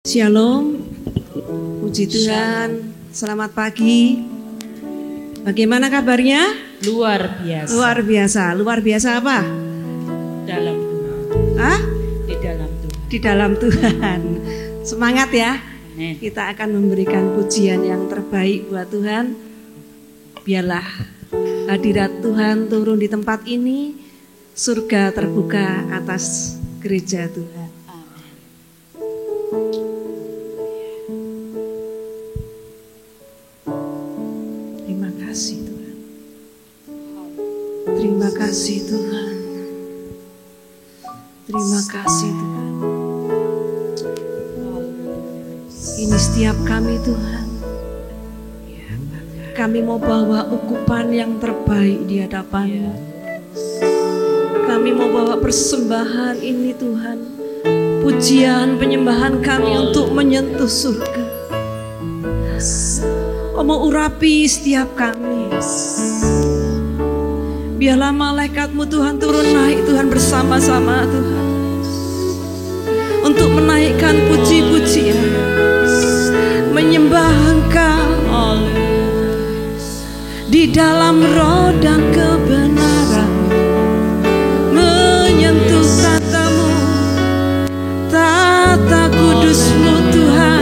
Shalom, puji Tuhan, selamat pagi. Bagaimana kabarnya? Luar biasa. Luar biasa. Luar biasa apa? Dalam Tuhan. Hah? Di dalam Tuhan. Di dalam Tuhan. Semangat ya. Amen. Kita akan memberikan pujian yang terbaik buat Tuhan. Biarlah hadirat Tuhan turun di tempat ini, surga terbuka atas gereja Tuhan. Terima kasih Tuhan. Terima kasih Tuhan. Terima kasih Tuhan. Ini setiap kami Tuhan. Kami mau bawa ukupan yang terbaik di hadapan-Mu. Kami mau bawa persembahan ini Tuhan. Pujian penyembahan kami untuk menyentuh surga. Mau urapi setiap kami. Biarlah malaikat-Mu Tuhan turun naik Tuhan bersama-sama Tuhan, untuk menaikkan puji-pujian, menyembah Engkau di dalam roh dan kebenaran, menyentuh tata-Mu, tata kudus-Mu Tuhan.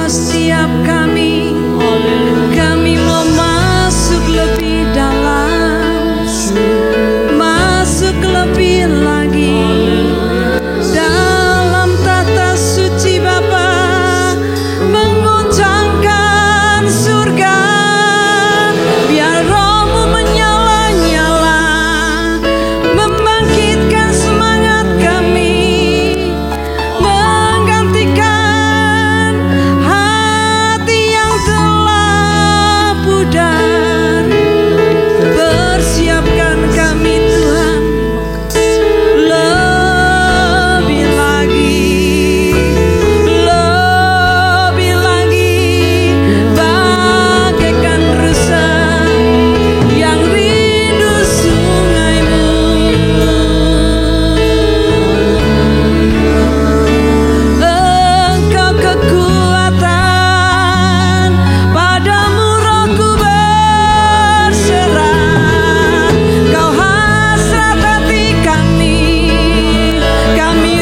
Setiap kami mau masuk lebih dalam, masuk lebih lagi dalam tata suci Bapa, menguncangkan surga. Biar Roh-Mu menyala-nyala, membangkitkan semangat kami, menggantikan persiapkan kami Tuhan lebih lagi, bagaikan rusa yang rindu sungai-Mu. Engkau kekuatan, padamu rohku berserah. Kau hasrat hati kami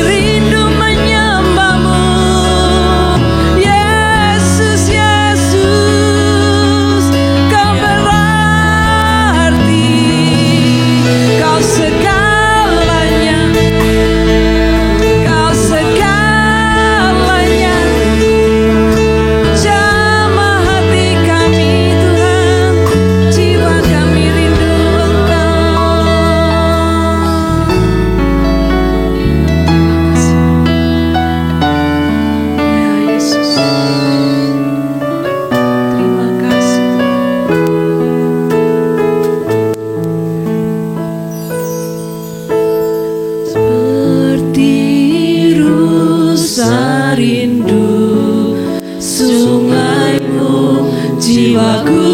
rindu menyembah-Mu. Yesus, Yesus, Kau berarti, Kau segalanya, Kau segalanya. Jamah hati kami Tuhan, jiwa kami rindu Engkau. Ya Yesus, terima kasih. Seperti rusa rindu sungai-Mu, jiwaku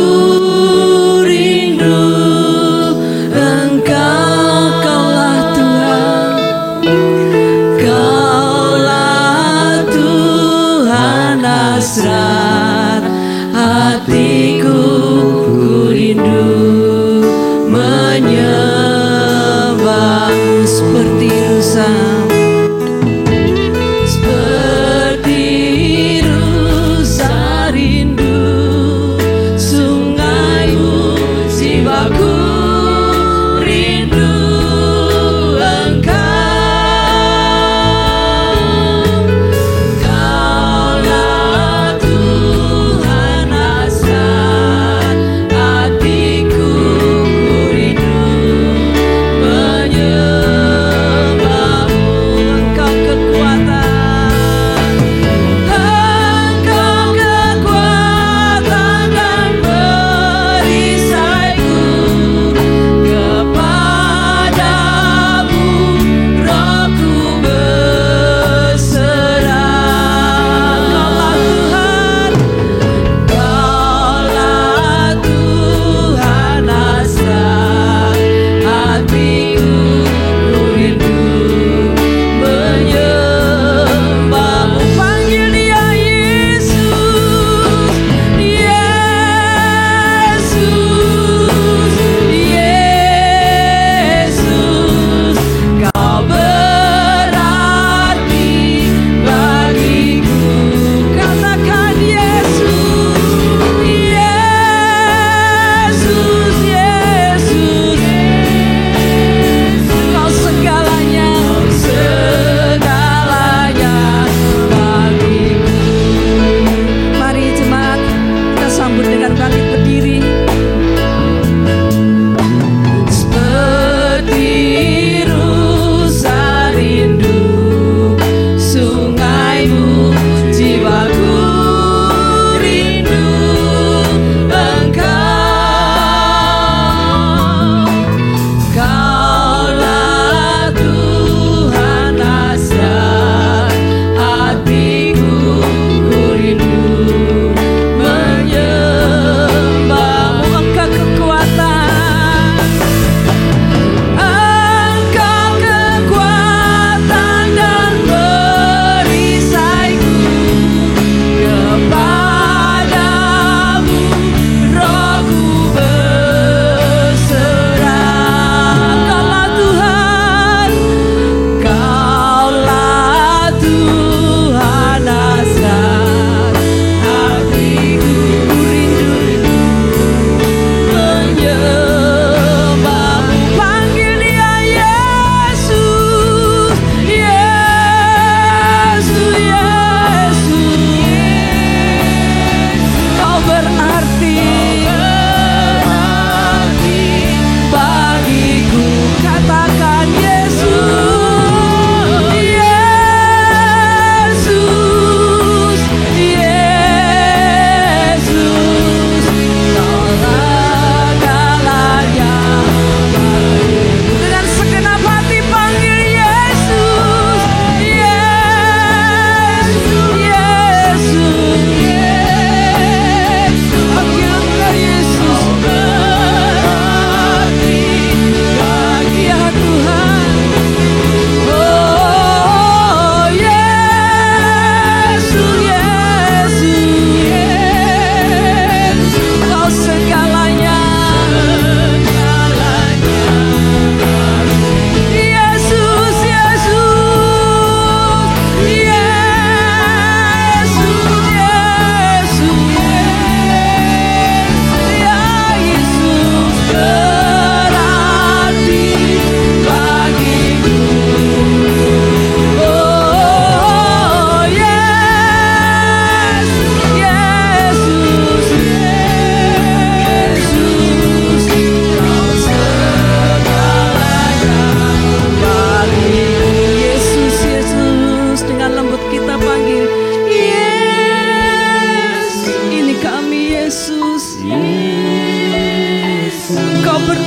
rindu Engkau. Kaulah Tuhan, Kaulah Tuhan hasrat hatiku, ku rindu menyembah-Mu. Seperti rusa, seperti rusa rindu sungai-Mu, jiwaku rindu Engkau. Kaulah Tuhan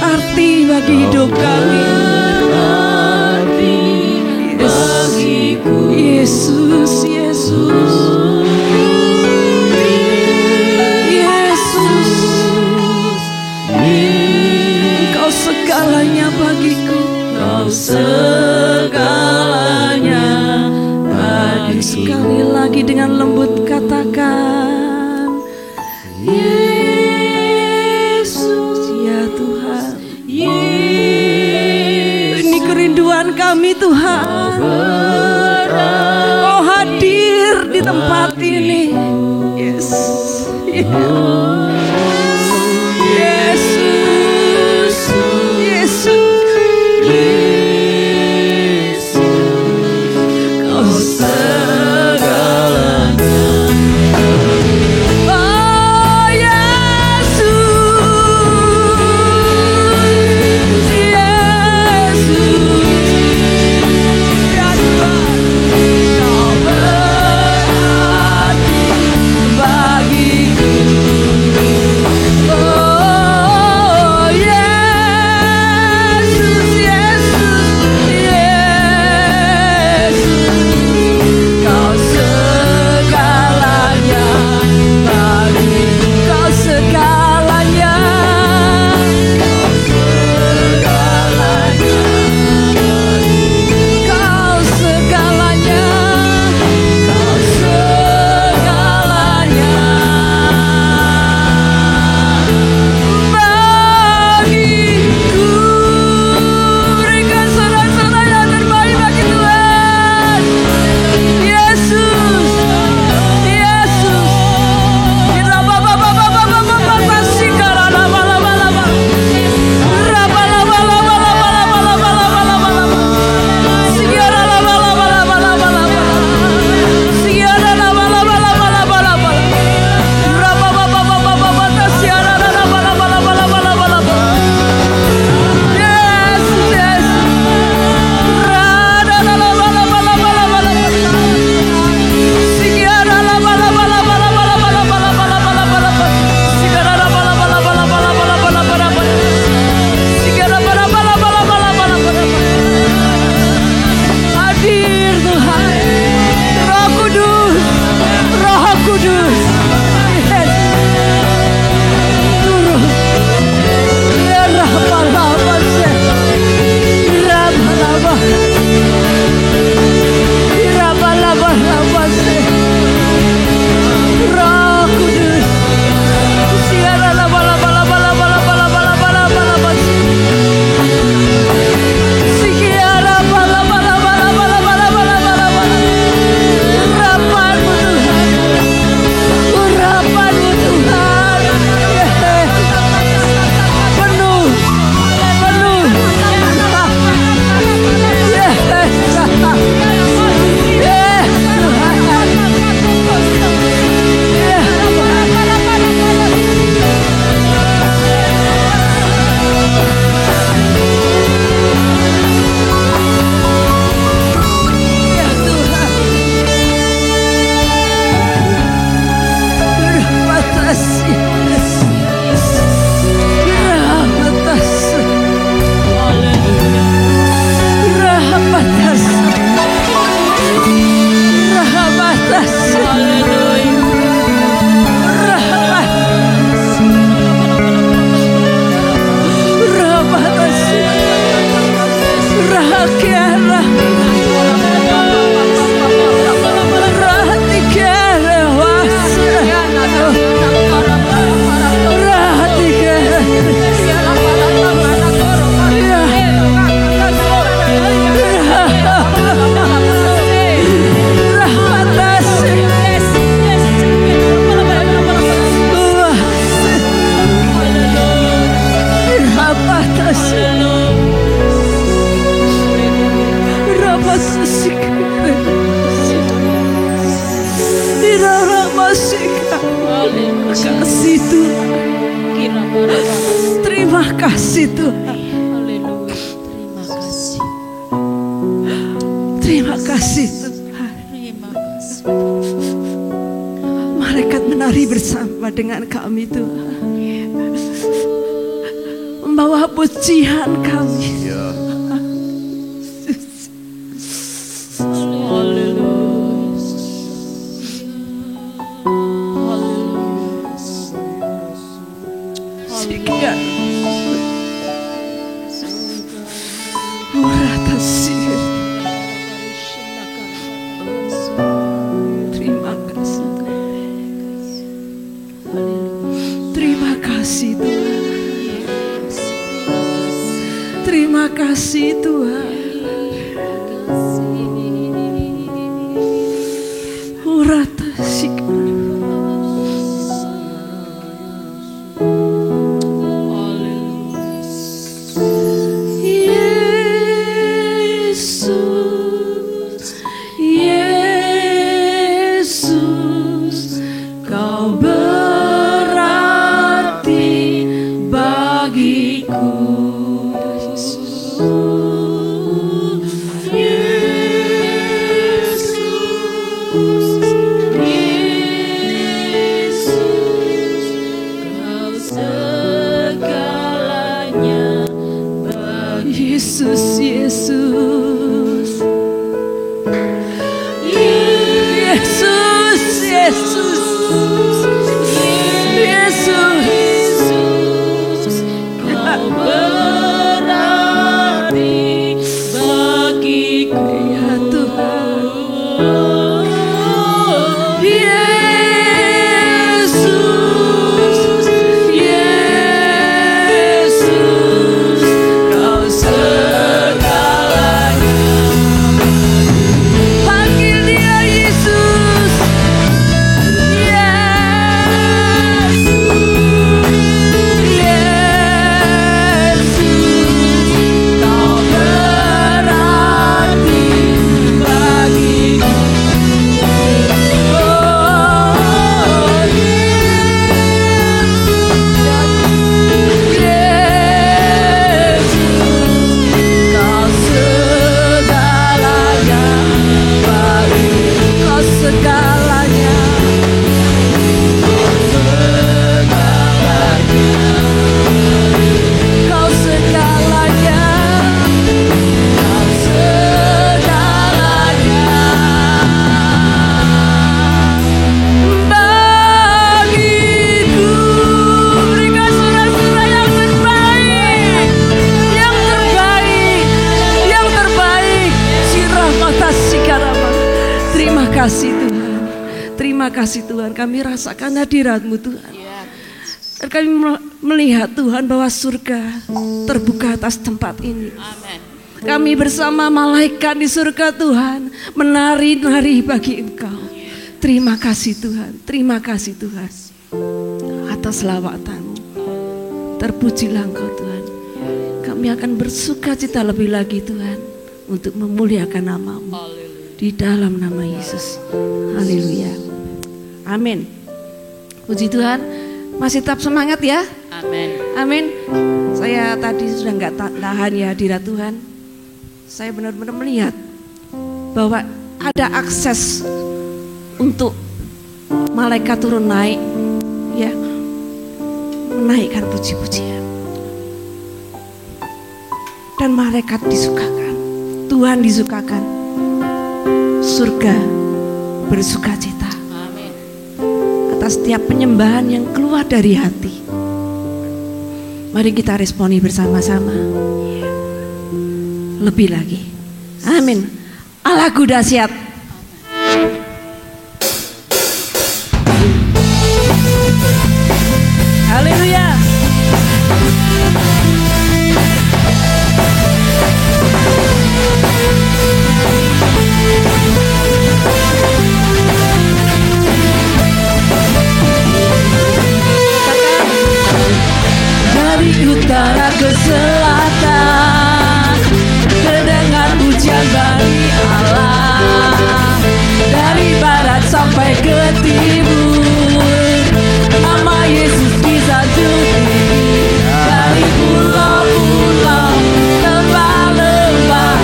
berarti bagi hidup kami. Yesus, Yesus, Yesus, Engkau segalanya bagiku. Engkau segalanya bagiku. Sekali lagi dengan lembut katakan, Yesus, ya Tuhan. Ini kerinduan kami Tuhan. Kau hadir di tempat ini. Yes. Yesus, Yesus, Kau segalanya. Oh Yesus, Yesus, ya Tuhan, Kau berarti bagiku. Oh Yesus, Yesus, Yesus, Kau segalanya bagiku. Kau segalanya, Kau segalanya bagiku. Kau segalanya, Kau segalanya bagiku. Berikan sorak-sorai yang terbaik bagi Tuhan. Yesus, Yesus. Hadir Tuhan, Roh Kudus, Roh Kudus, yes. Turun, ya Rabbah-Rabbah, Rabbah-Rabbah, Rabbah-Rabbah, Roh Kudus, siara Rabbah-Rabbah-Rabbah-Rabbah-Rabbah-Rabbah-Rabbah, siara Rabbah-Rabbah-Rabbah-Rabbah-Rabbah-Rabbah, urapanmu Tuhan, urapanmu Tuhan, yes. Penuh, penuh, yes, yes Tuhan, yes. Ya Tuhan, berbatasi, berbatasi, berbatasi, kasih Tuhan. Terima kasih Tuhan. Haleluya. Terima kasih. Terima kasih Tuhan. Terima kasih. Malaikat menari bersama dengan kami Tuhan. membawa pujian kami. Sekian Urata sir. Terima kasih. Terima kasih Tuhan. Terima kasih Tuhan. Urata sikar. Yesus, Yesus, Yesus, Yesus, Yesus, Kau berarti bagiku ya Tuhan. Yesus, Yesus, Kau panggil dia Yesus. Yesus, Kau berarti bagiku. Terima kasih Tuhan, kami rasakan hadirat-Mu Tuhan. Dan kami melihat Tuhan bahwa surga terbuka atas tempat ini. Amen. Kami bersama malaikat di surga Tuhan menari-nari bagi Engkau. Terima kasih Tuhan, terima kasih Tuhan atas lawatan-Mu. Terpujilah Engkau Tuhan. Kami akan bersuka cita lebih lagi Tuhan untuk memuliakan nama-Mu di dalam nama Yesus. Haleluya. Amin. Puji Tuhan. Masih tetap semangat ya. Amin. Amin. Saya tadi sudah nggak tahan ya hadirat Tuhan. Saya benar-benar melihat bahwa ada akses untuk malaikat turun naik, ya, menaikkan puji-pujian. Dan malaikat disukakan, Tuhan disukakan, surga bersuka cita atas setiap penyembahan yang keluar dari hati. Mari kita responi bersama-sama. Lebih lagi. Amin. Allahku dahsyat. Haleluya. Dari utara ke selatan, terdengar pujian bagi Allah. Dari barat sampai ke timur, nama Yesus disanjung. Dari pulau-pulau, lembah-lembah,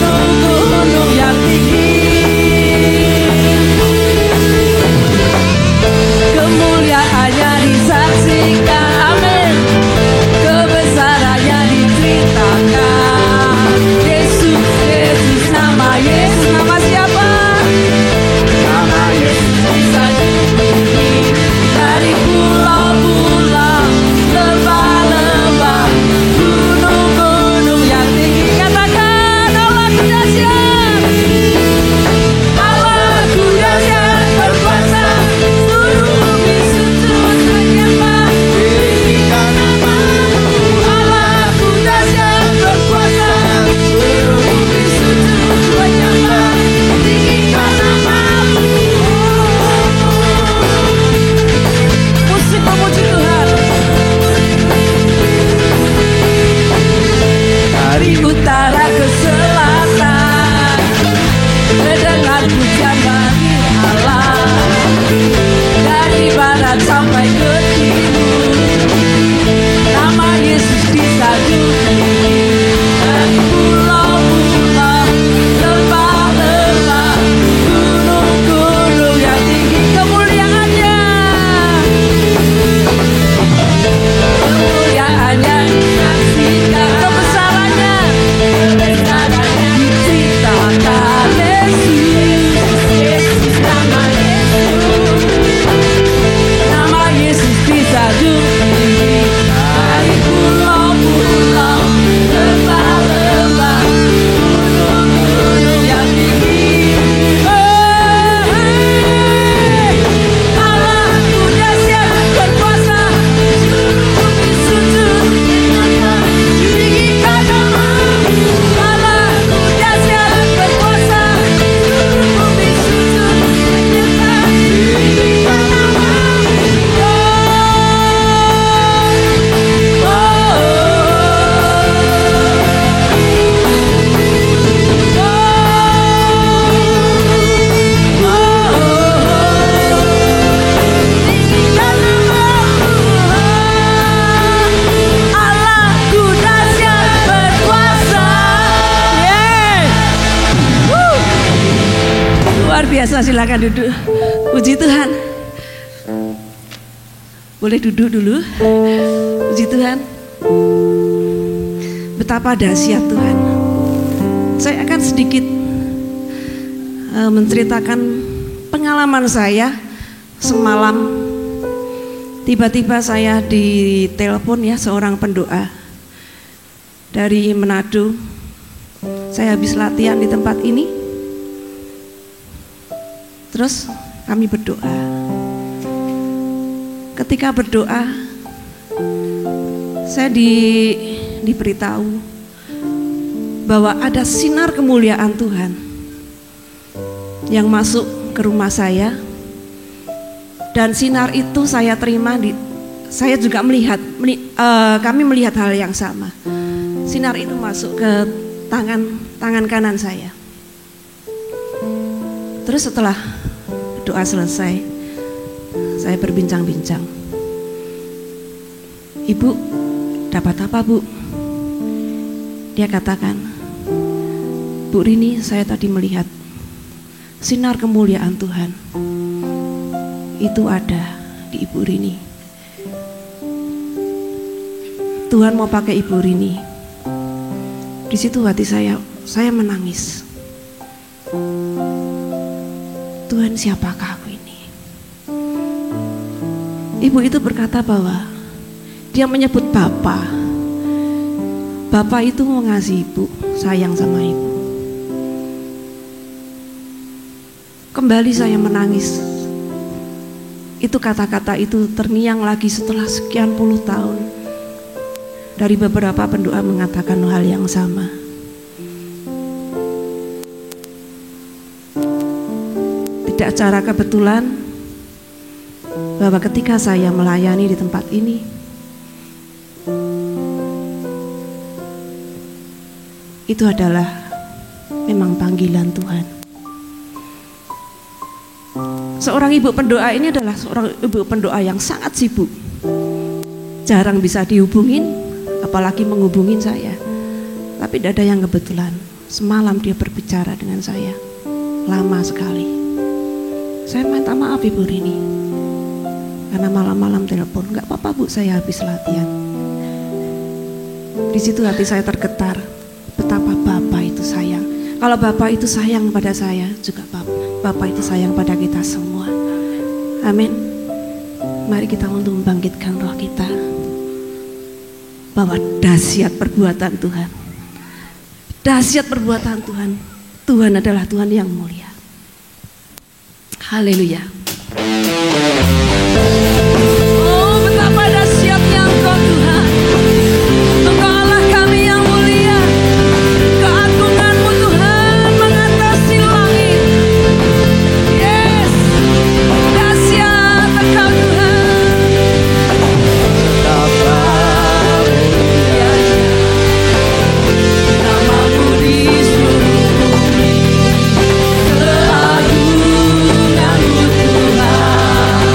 gunung-gunung yang tinggi, kemuliaannya disaksikan. Amin. Kebesaran biasa, silakan duduk. Puji Tuhan. Boleh duduk dulu. Puji Tuhan. Betapa dahsyat Tuhan. Saya akan sedikit menceritakan pengalaman saya semalam. Tiba-tiba saya ditelepon ya seorang pendoa dari Manado. Saya habis latihan di tempat ini. Terus kami berdoa. Ketika berdoa, saya diberitahu bahwa ada sinar kemuliaan Tuhan yang masuk ke rumah saya, dan sinar itu saya terima. Saya juga melihat, kami melihat hal yang sama. Sinar itu masuk ke tangan kanan saya. Terus setelah doa selesai, saya berbincang-bincang. Ibu, dapat apa Bu? Dia katakan, Bu Rini, saya tadi melihat sinar kemuliaan Tuhan. Itu ada di Ibu Rini. Tuhan mau pakai Ibu Rini. Di situ hati saya menangis. Tuhan, siapakah aku ini? Ibu itu berkata bahwa dia menyebut Bapa. Bapa itu mengasihi Ibu, sayang sama Ibu. Kembali saya menangis. Itu kata-kata itu terngiang lagi setelah sekian puluh tahun. Dari beberapa pendoa mengatakan hal yang sama. Tidak secara kebetulan bahwa ketika saya melayani di tempat ini, itu adalah memang panggilan Tuhan. Seorang ibu pendoa ini adalah seorang ibu pendoa yang sangat sibuk. Jarang bisa dihubungin, apalagi menghubungin saya. Tapi tidak ada yang kebetulan. Semalam dia berbicara dengan saya, lama sekali. Saya minta maaf Ibu Rini, karena malam-malam telepon. Enggak apa-apa Bu, saya habis latihan. Di situ hati saya tergetar. Betapa Bapak itu sayang. Kalau Bapak itu sayang pada saya, juga Bapak itu sayang pada kita semua. Amin. Mari kita untuk membangkitkan roh kita, bahwa dahsyat perbuatan Tuhan. Dahsyat perbuatan Tuhan. Tuhan adalah Tuhan yang mulia. Haleluya. Oh, betapa dahsyatnya Engkau Tuhan. Engkau Allah kami yang mulia. Keagungan-Mu Tuhan mengatasi langit. Yes. Dahsyat Engkau Tuhan. Nama-Mu di seluruh bumi. Keagungan-Mu Tuhan.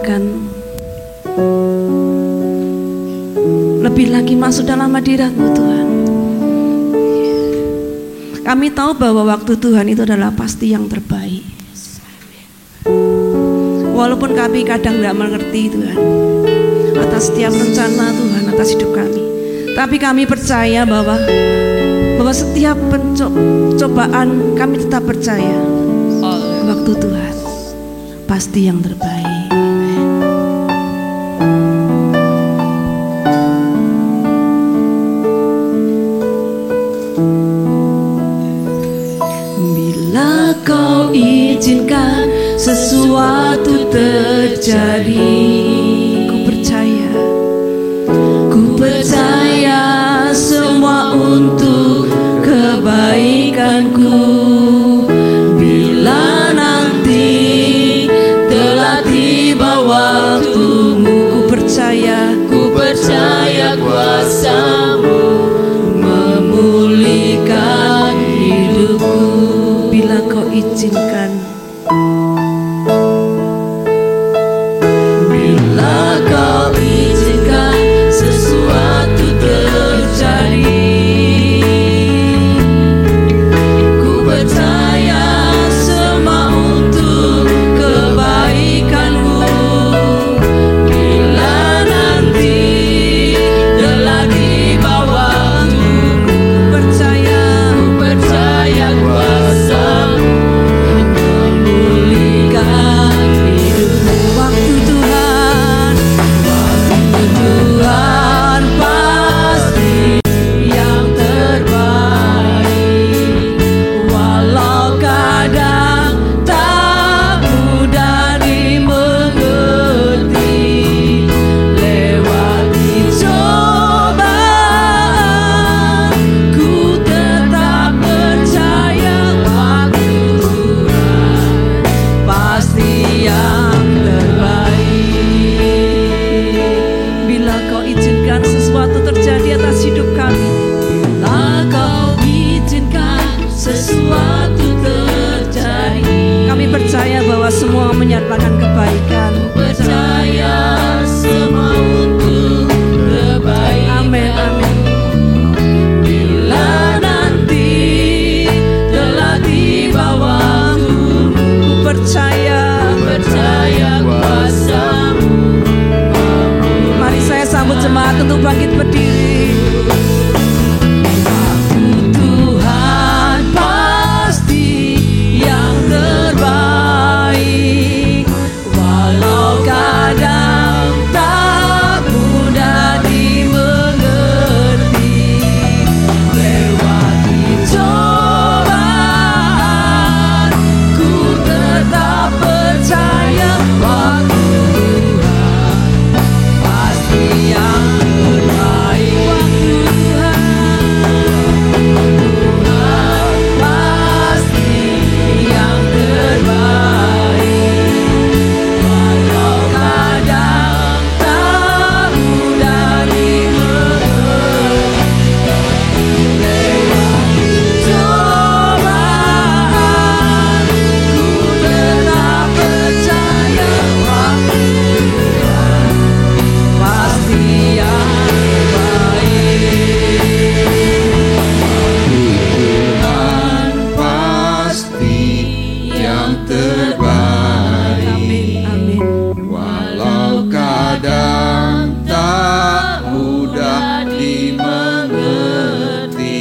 akan lebih lagi masuk dalam hadirat-Mu Tuhan. Kami tahu bahwa waktu Tuhan itu adalah pasti yang terbaik. Walaupun kami kadang tidak mengerti Tuhan atas setiap rencana Tuhan atas hidup kami, tapi kami percaya bahwa setiap pencobaan kami tetap percaya waktu Tuhan pasti yang terbaik. Bila Kau izinkan sesuatu terjadi, ku percaya semua untuk kebaikanku. Bila nanti telah tiba waktumu, ku percaya kuasa-Mu memulihkan hidupku. Bila Kau izinkan, bila Kau izinkan sesuatu terjadi, ku percaya semua untuk kebaikanmu. Bila nanti telah tiba waktumu, ku percaya kuasa-Mu memulihkan hidupku. Waktu Tuhan pasti yang terbaik. Walau kadang tak mudah dimengerti, lewati cobaan ku tetap percaya waktu Tuhan pasti yang terbaik. Bila Kau izinkan sesuatu terjadi atas hidup kami, bila Kau izinkan sesuatu terjadi, kami percaya bahwa semua menyatakan kebaikan. Percaya semua untuk kebaikan. Amin, amin. Bila nanti telah tiba waktu, ku percaya kuasa-Mu. Mari saya sambut jemaat untuk bangkit berdiri. Waktu Tuhan pasti yang terbaik. Walau kadang tak mudah dimengerti, lewati cobaan ku tetap percaya waktu Tuhan pasti yang terbaik. Waktu Tuhan pasti yang terbaik. Walau kadang tak mudah dimengerti, lewati cobaan ku tetap percaya waktu Tuhan pasti yang terbaik. Tuhan pasti yang terbaik. Amin, amin. Walau kadang tak mudah dimengerti,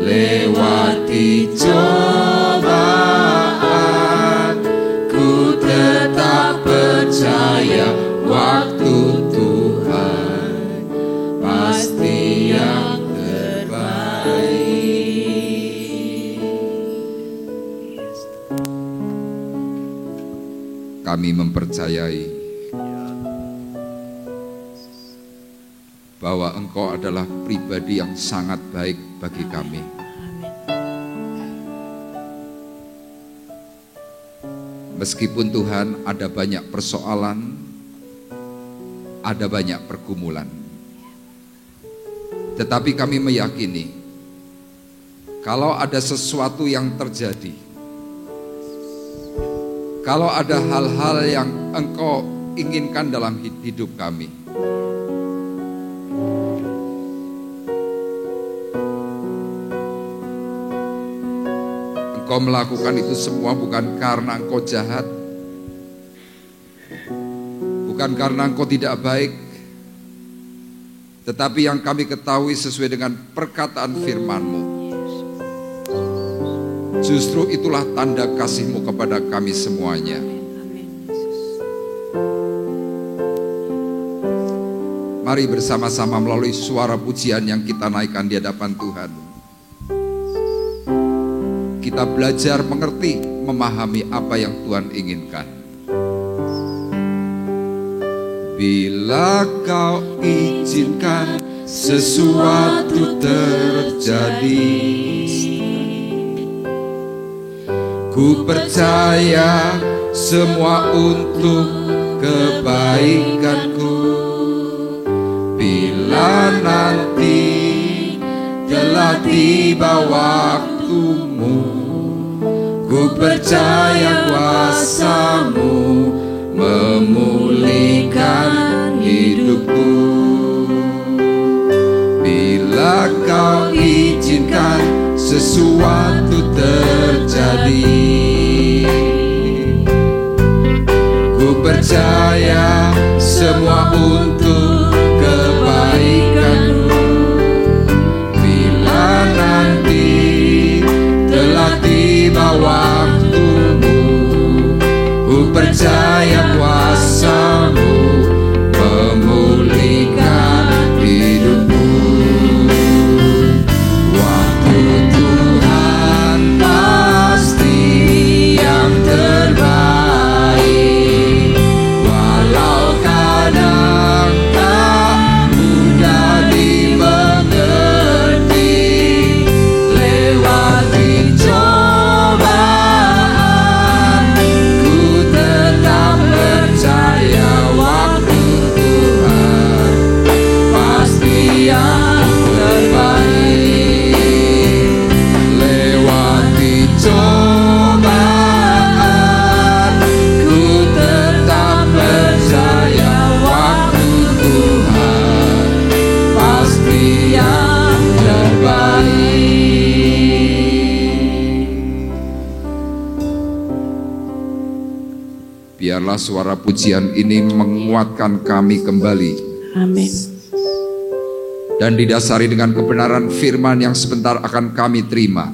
lewati cobaan ku tetap percaya waktu Tuhan pasti yang terbaik. Kami mempercayai bahwa Engkau adalah pribadi yang sangat baik bagi kami. Meskipun Tuhan ada banyak persoalan, ada banyak pergumulan, tetapi kami meyakini kalau ada sesuatu yang terjadi, kalau ada hal-hal yang Engkau inginkan dalam hidup kami. Engkau melakukan itu semua bukan karena engkau jahat, bukan karena engkau tidak baik, tetapi yang kami ketahui sesuai dengan perkataan firman-Mu. Justru itulah tanda kasih-Mu kepada kami semuanya. Mari bersama-sama melalui suara pujian yang kita naikkan di hadapan Tuhan, kita belajar mengerti, memahami apa yang Tuhan inginkan. Bila Kau izinkan sesuatu terjadi, ku percaya semua untuk kebaikanku. Bila nanti telah tiba waktumu, ku percaya kuasa-Mu memulihkan hidupku. Bila Kau izinkan sesuatu terjadi, ku percaya semua untuk kebaikanmu. Bila nanti telah tiba waktumu, ku percaya kuasa-Mu memulihkan hidupku. Waktu Tuhan pasti yang terbaik, walau kadang tak mudah dimengerti. Lewati cobaan, ku tetap percaya waktu Tuhan pasti yang terbaik. Lewati cobaan, ku tetap percaya waktu Tuhan pasti yang terbaik. Biarlah suara pujian ini menguatkan kami kembali Amin. dan didasari dengan kebenaran firman yang sebentar akan kami terima.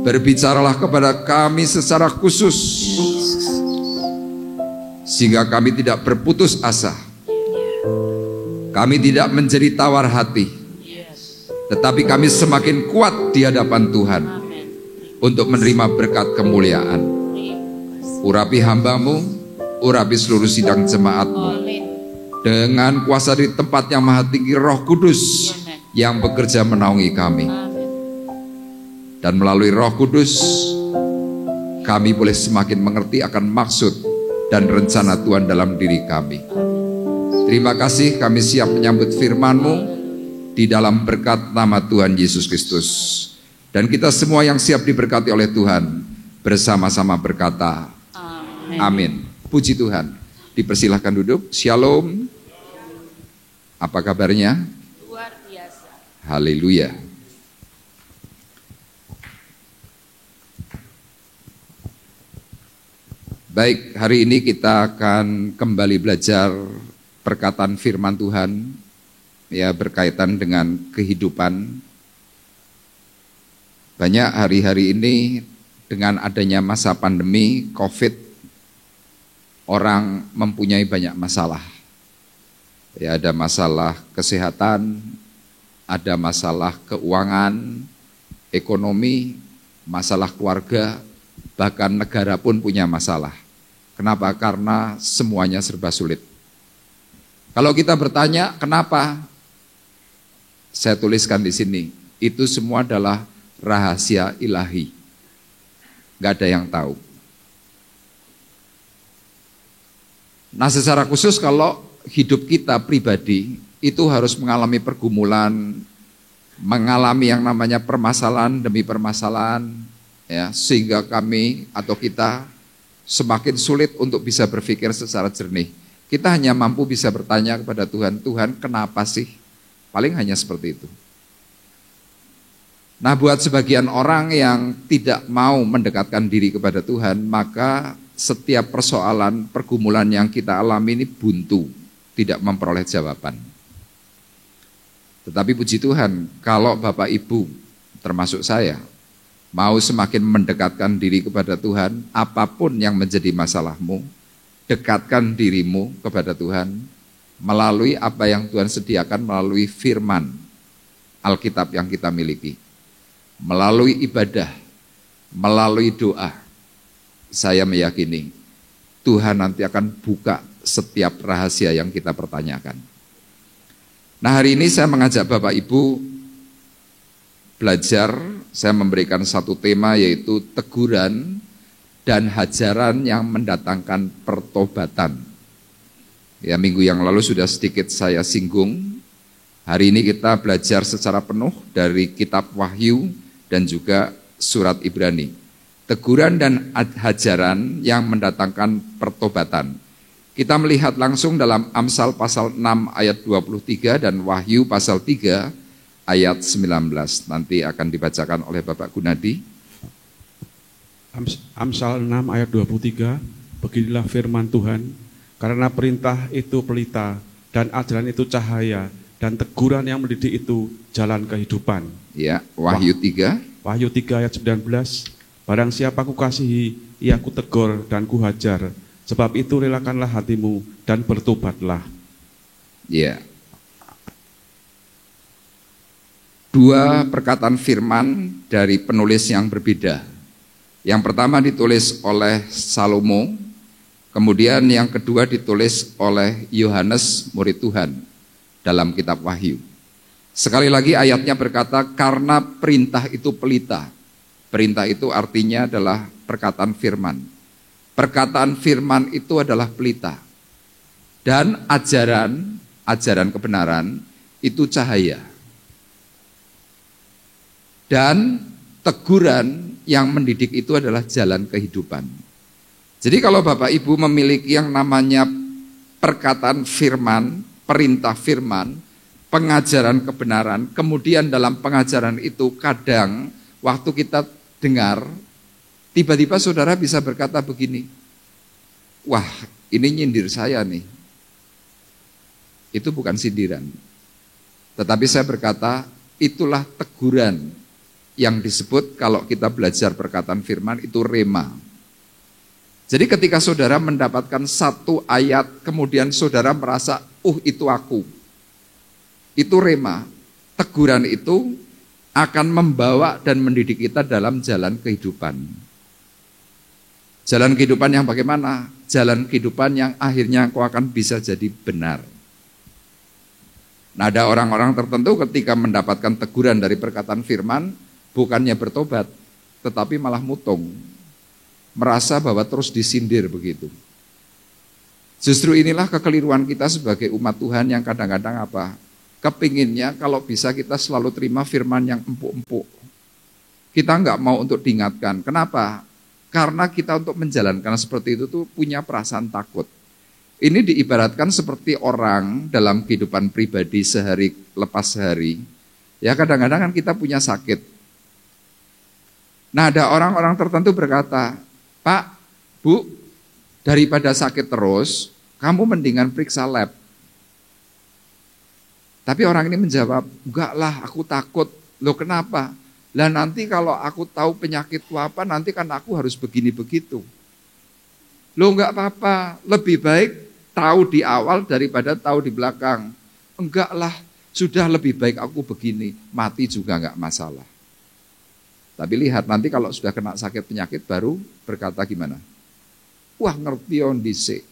Berbicaralah kepada kami secara khusus, sehingga kami tidak berputus asa. Kami tidak menjadi tawar hati, tetapi kami semakin kuat di hadapan Tuhan untuk menerima berkat kemuliaan. Urapi hamba-Mu, urapi seluruh sidang jemaat-Mu, dengan kuasa di tempat yang maha tinggi Roh Kudus yang bekerja menaungi kami. Dan melalui Roh Kudus, kami boleh semakin mengerti akan maksud dan rencana Tuhan dalam diri kami. Terima kasih, kami siap menyambut firman-Mu di dalam berkat nama Tuhan Yesus Kristus. Dan kita semua yang siap diberkati oleh Tuhan, bersama-sama berkata, amin. Puji Tuhan. Dipersilahkan duduk. Shalom. Apa kabarnya? Luar biasa. Haleluya. Baik, hari ini kita akan kembali belajar perkataan firman Tuhan, ya, berkaitan dengan kehidupan. Banyak hari-hari ini dengan adanya masa pandemi COVID, orang mempunyai banyak masalah. Ya, ada masalah kesehatan, ada masalah keuangan, ekonomi, masalah keluarga, bahkan negara pun punya masalah. Kenapa? Karena semuanya serba sulit. Kalau kita bertanya kenapa, saya tuliskan di sini, itu semua adalah rahasia ilahi. Gak ada yang tahu. Nah, secara khusus kalau hidup kita pribadi itu harus mengalami pergumulan, mengalami yang namanya permasalahan demi permasalahan, ya, sehingga kami atau kita semakin sulit untuk bisa berpikir secara jernih. Kita hanya mampu bisa bertanya kepada Tuhan, Tuhan kenapa sih? Paling hanya seperti itu. Nah, buat sebagian orang yang tidak mau mendekatkan diri kepada Tuhan, maka setiap persoalan, pergumulan yang kita alami ini buntu, tidak memperoleh jawaban. Tetapi puji Tuhan, kalau Bapak Ibu, termasuk saya, mau semakin mendekatkan diri kepada Tuhan, apapun yang menjadi masalahmu, dekatkan dirimu kepada Tuhan, melalui apa yang Tuhan sediakan melalui firman Alkitab yang kita miliki. Melalui ibadah, melalui doa, saya meyakini Tuhan nanti akan buka setiap rahasia yang kita pertanyakan. Nah, hari ini saya mengajak Bapak Ibu belajar, saya memberikan satu tema yaitu teguran dan hajaran yang mendatangkan pertobatan. Ya, minggu yang lalu sudah sedikit saya singgung. Hari ini kita belajar secara penuh dari kitab Wahyu dan juga surat Ibrani. Teguran dan hajaran yang mendatangkan pertobatan. Kita melihat langsung dalam Amsal pasal 6 ayat 23 dan Wahyu pasal 3 ayat 19. Nanti akan dibacakan oleh Bapak Gunadi. Amsal 6 ayat 23, beginilah firman Tuhan, karena perintah itu pelita, dan ajaran itu cahaya, dan teguran yang mendidik itu jalan kehidupan. Ya, Wahyu 3. Wahyu 3 ayat 19, barang siapa ku kasihi, ia ku tegur dan ku hajar, sebab itu relakanlah hatimu dan bertobatlah. Ya. Dua perkataan firman dari penulis yang berbeda. Yang pertama ditulis oleh Salomo, kemudian yang kedua ditulis oleh Yohanes, murid Tuhan, dalam kitab Wahyu. Sekali lagi ayatnya berkata, karena perintah itu pelita. Perintah itu artinya adalah perkataan firman. Perkataan firman itu adalah pelita. Dan ajaran kebenaran itu cahaya. Dan teguran yang mendidik itu adalah jalan kehidupan. Jadi kalau Bapak Ibu memiliki yang namanya perkataan firman, perintah firman, pengajaran kebenaran, kemudian dalam pengajaran itu kadang waktu kita dengar, tiba-tiba saudara bisa berkata begini, wah ini nyindir saya nih. Itu bukan sindiran. Tetapi saya berkata, itulah teguran yang disebut kalau kita belajar perkataan firman itu rema. Jadi ketika saudara mendapatkan satu ayat, kemudian saudara merasa, itu aku. Itu rema. Teguran itu akan membawa dan mendidik kita dalam jalan kehidupan. Jalan kehidupan yang bagaimana? Jalan kehidupan yang akhirnya kau akan bisa jadi benar. Nah, ada orang-orang tertentu ketika mendapatkan teguran dari perkataan firman, bukannya bertobat, tetapi malah mutung. Merasa bahwa terus disindir begitu. Justru inilah kekeliruan kita sebagai umat Tuhan yang kadang-kadang apa? Kepinginnya kalau bisa kita selalu terima firman yang empuk-empuk. Kita nggak mau untuk diingatkan. Kenapa? Karena kita untuk menjalankan seperti itu tuh punya perasaan takut. Ini diibaratkan seperti orang dalam kehidupan pribadi sehari lepas sehari. Ya kadang-kadang kan kita punya sakit. Nah ada orang-orang tertentu berkata, Pak, Bu, daripada sakit terus, kamu mendingan periksa lab. Tapi orang ini menjawab, enggak lah aku takut. Loh kenapa? Lah nanti kalau aku tahu penyakitku apa, nanti kan aku harus begini begitu. Loh enggak apa-apa, lebih baik tahu di awal daripada tahu di belakang. Enggak lah, sudah lebih baik aku begini, mati juga enggak masalah. Tapi lihat nanti kalau sudah kena sakit penyakit baru berkata gimana? Wah ngerti on dhisik.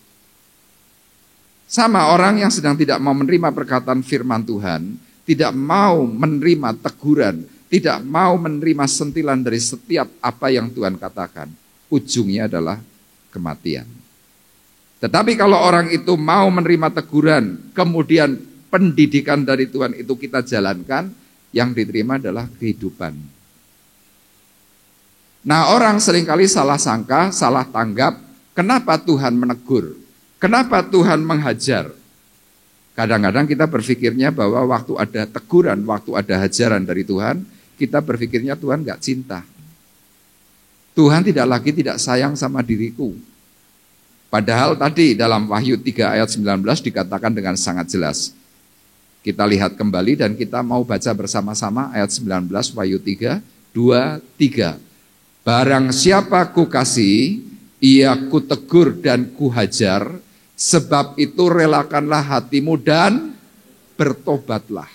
Sama orang yang sedang tidak mau menerima perkataan firman Tuhan, tidak mau menerima teguran, tidak mau menerima sentilan dari setiap apa yang Tuhan katakan, ujungnya adalah kematian. Tetapi kalau orang itu mau menerima teguran, kemudian pendidikan dari Tuhan itu kita jalankan, yang diterima adalah kehidupan. Nah orang seringkali salah sangka, salah tanggap, Kenapa Tuhan menegur? Kenapa Tuhan menghajar? Kadang-kadang kita berpikirnya bahwa waktu ada teguran, waktu ada hajaran dari Tuhan, kita berpikirnya Tuhan gak cinta. Tuhan tidak sayang sama diriku. Padahal tadi dalam Wahyu 3 ayat 19 dikatakan dengan sangat jelas. Kita lihat kembali dan kita mau baca bersama-sama ayat 19 Wahyu 3, 2, 3. Barang siapa ku kasih, ia ku tegur dan ku hajar, sebab itu relakanlah hatimu dan bertobatlah.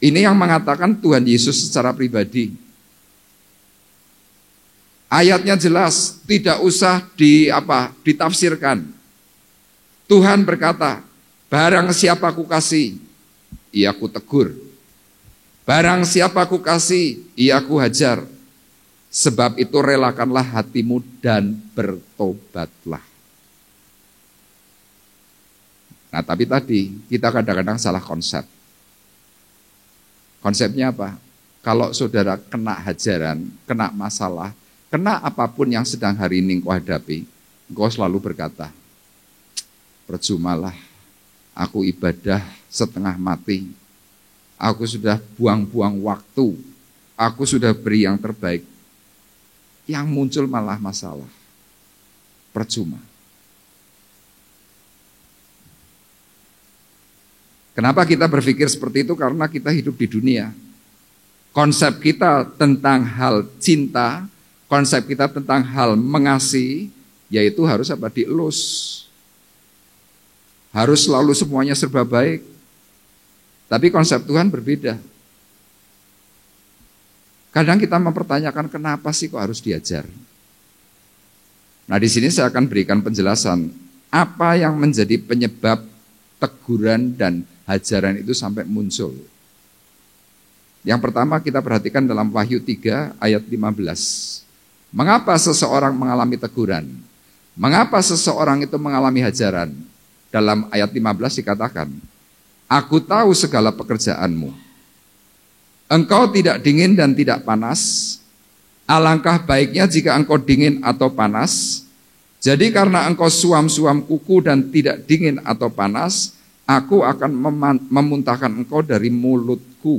Ini yang mengatakan Tuhan Yesus secara pribadi. Ayatnya jelas, tidak usah ditafsirkan. Tuhan berkata, barang siapa ku kasih, ia ku tegur. Barang siapa ku kasih, ia ku hajar. Sebab itu relakanlah hatimu dan bertobatlah. Nah, tapi tadi kita kadang-kadang salah konsep. Konsepnya apa? Kalau saudara kena hajaran, kena masalah, kena apapun yang sedang hari ini engkau hadapi, engkau selalu berkata, percumalah, aku ibadah setengah mati, aku sudah buang-buang waktu, aku sudah beri yang terbaik, yang muncul malah masalah, percuma. Kenapa kita berpikir seperti itu? Karena kita hidup di dunia. Konsep kita tentang hal cinta, konsep kita tentang hal mengasihi, yaitu harus dielus. Harus selalu semuanya serba baik. Tapi konsep Tuhan berbeda. Kadang kita mempertanyakan kenapa sih kok harus diajar. Nah, di sini saya akan berikan penjelasan apa yang menjadi penyebab teguran dan hajaran itu sampai muncul. Yang pertama kita perhatikan dalam Wahyu 3 ayat 15. Mengapa seseorang mengalami teguran? Mengapa seseorang itu mengalami hajaran? Dalam ayat 15 dikatakan, aku tahu segala pekerjaanmu. Engkau tidak dingin dan tidak panas. Alangkah baiknya jika engkau dingin atau panas. Jadi karena engkau suam-suam kuku dan tidak dingin atau panas, aku akan memuntahkan engkau dari mulutku.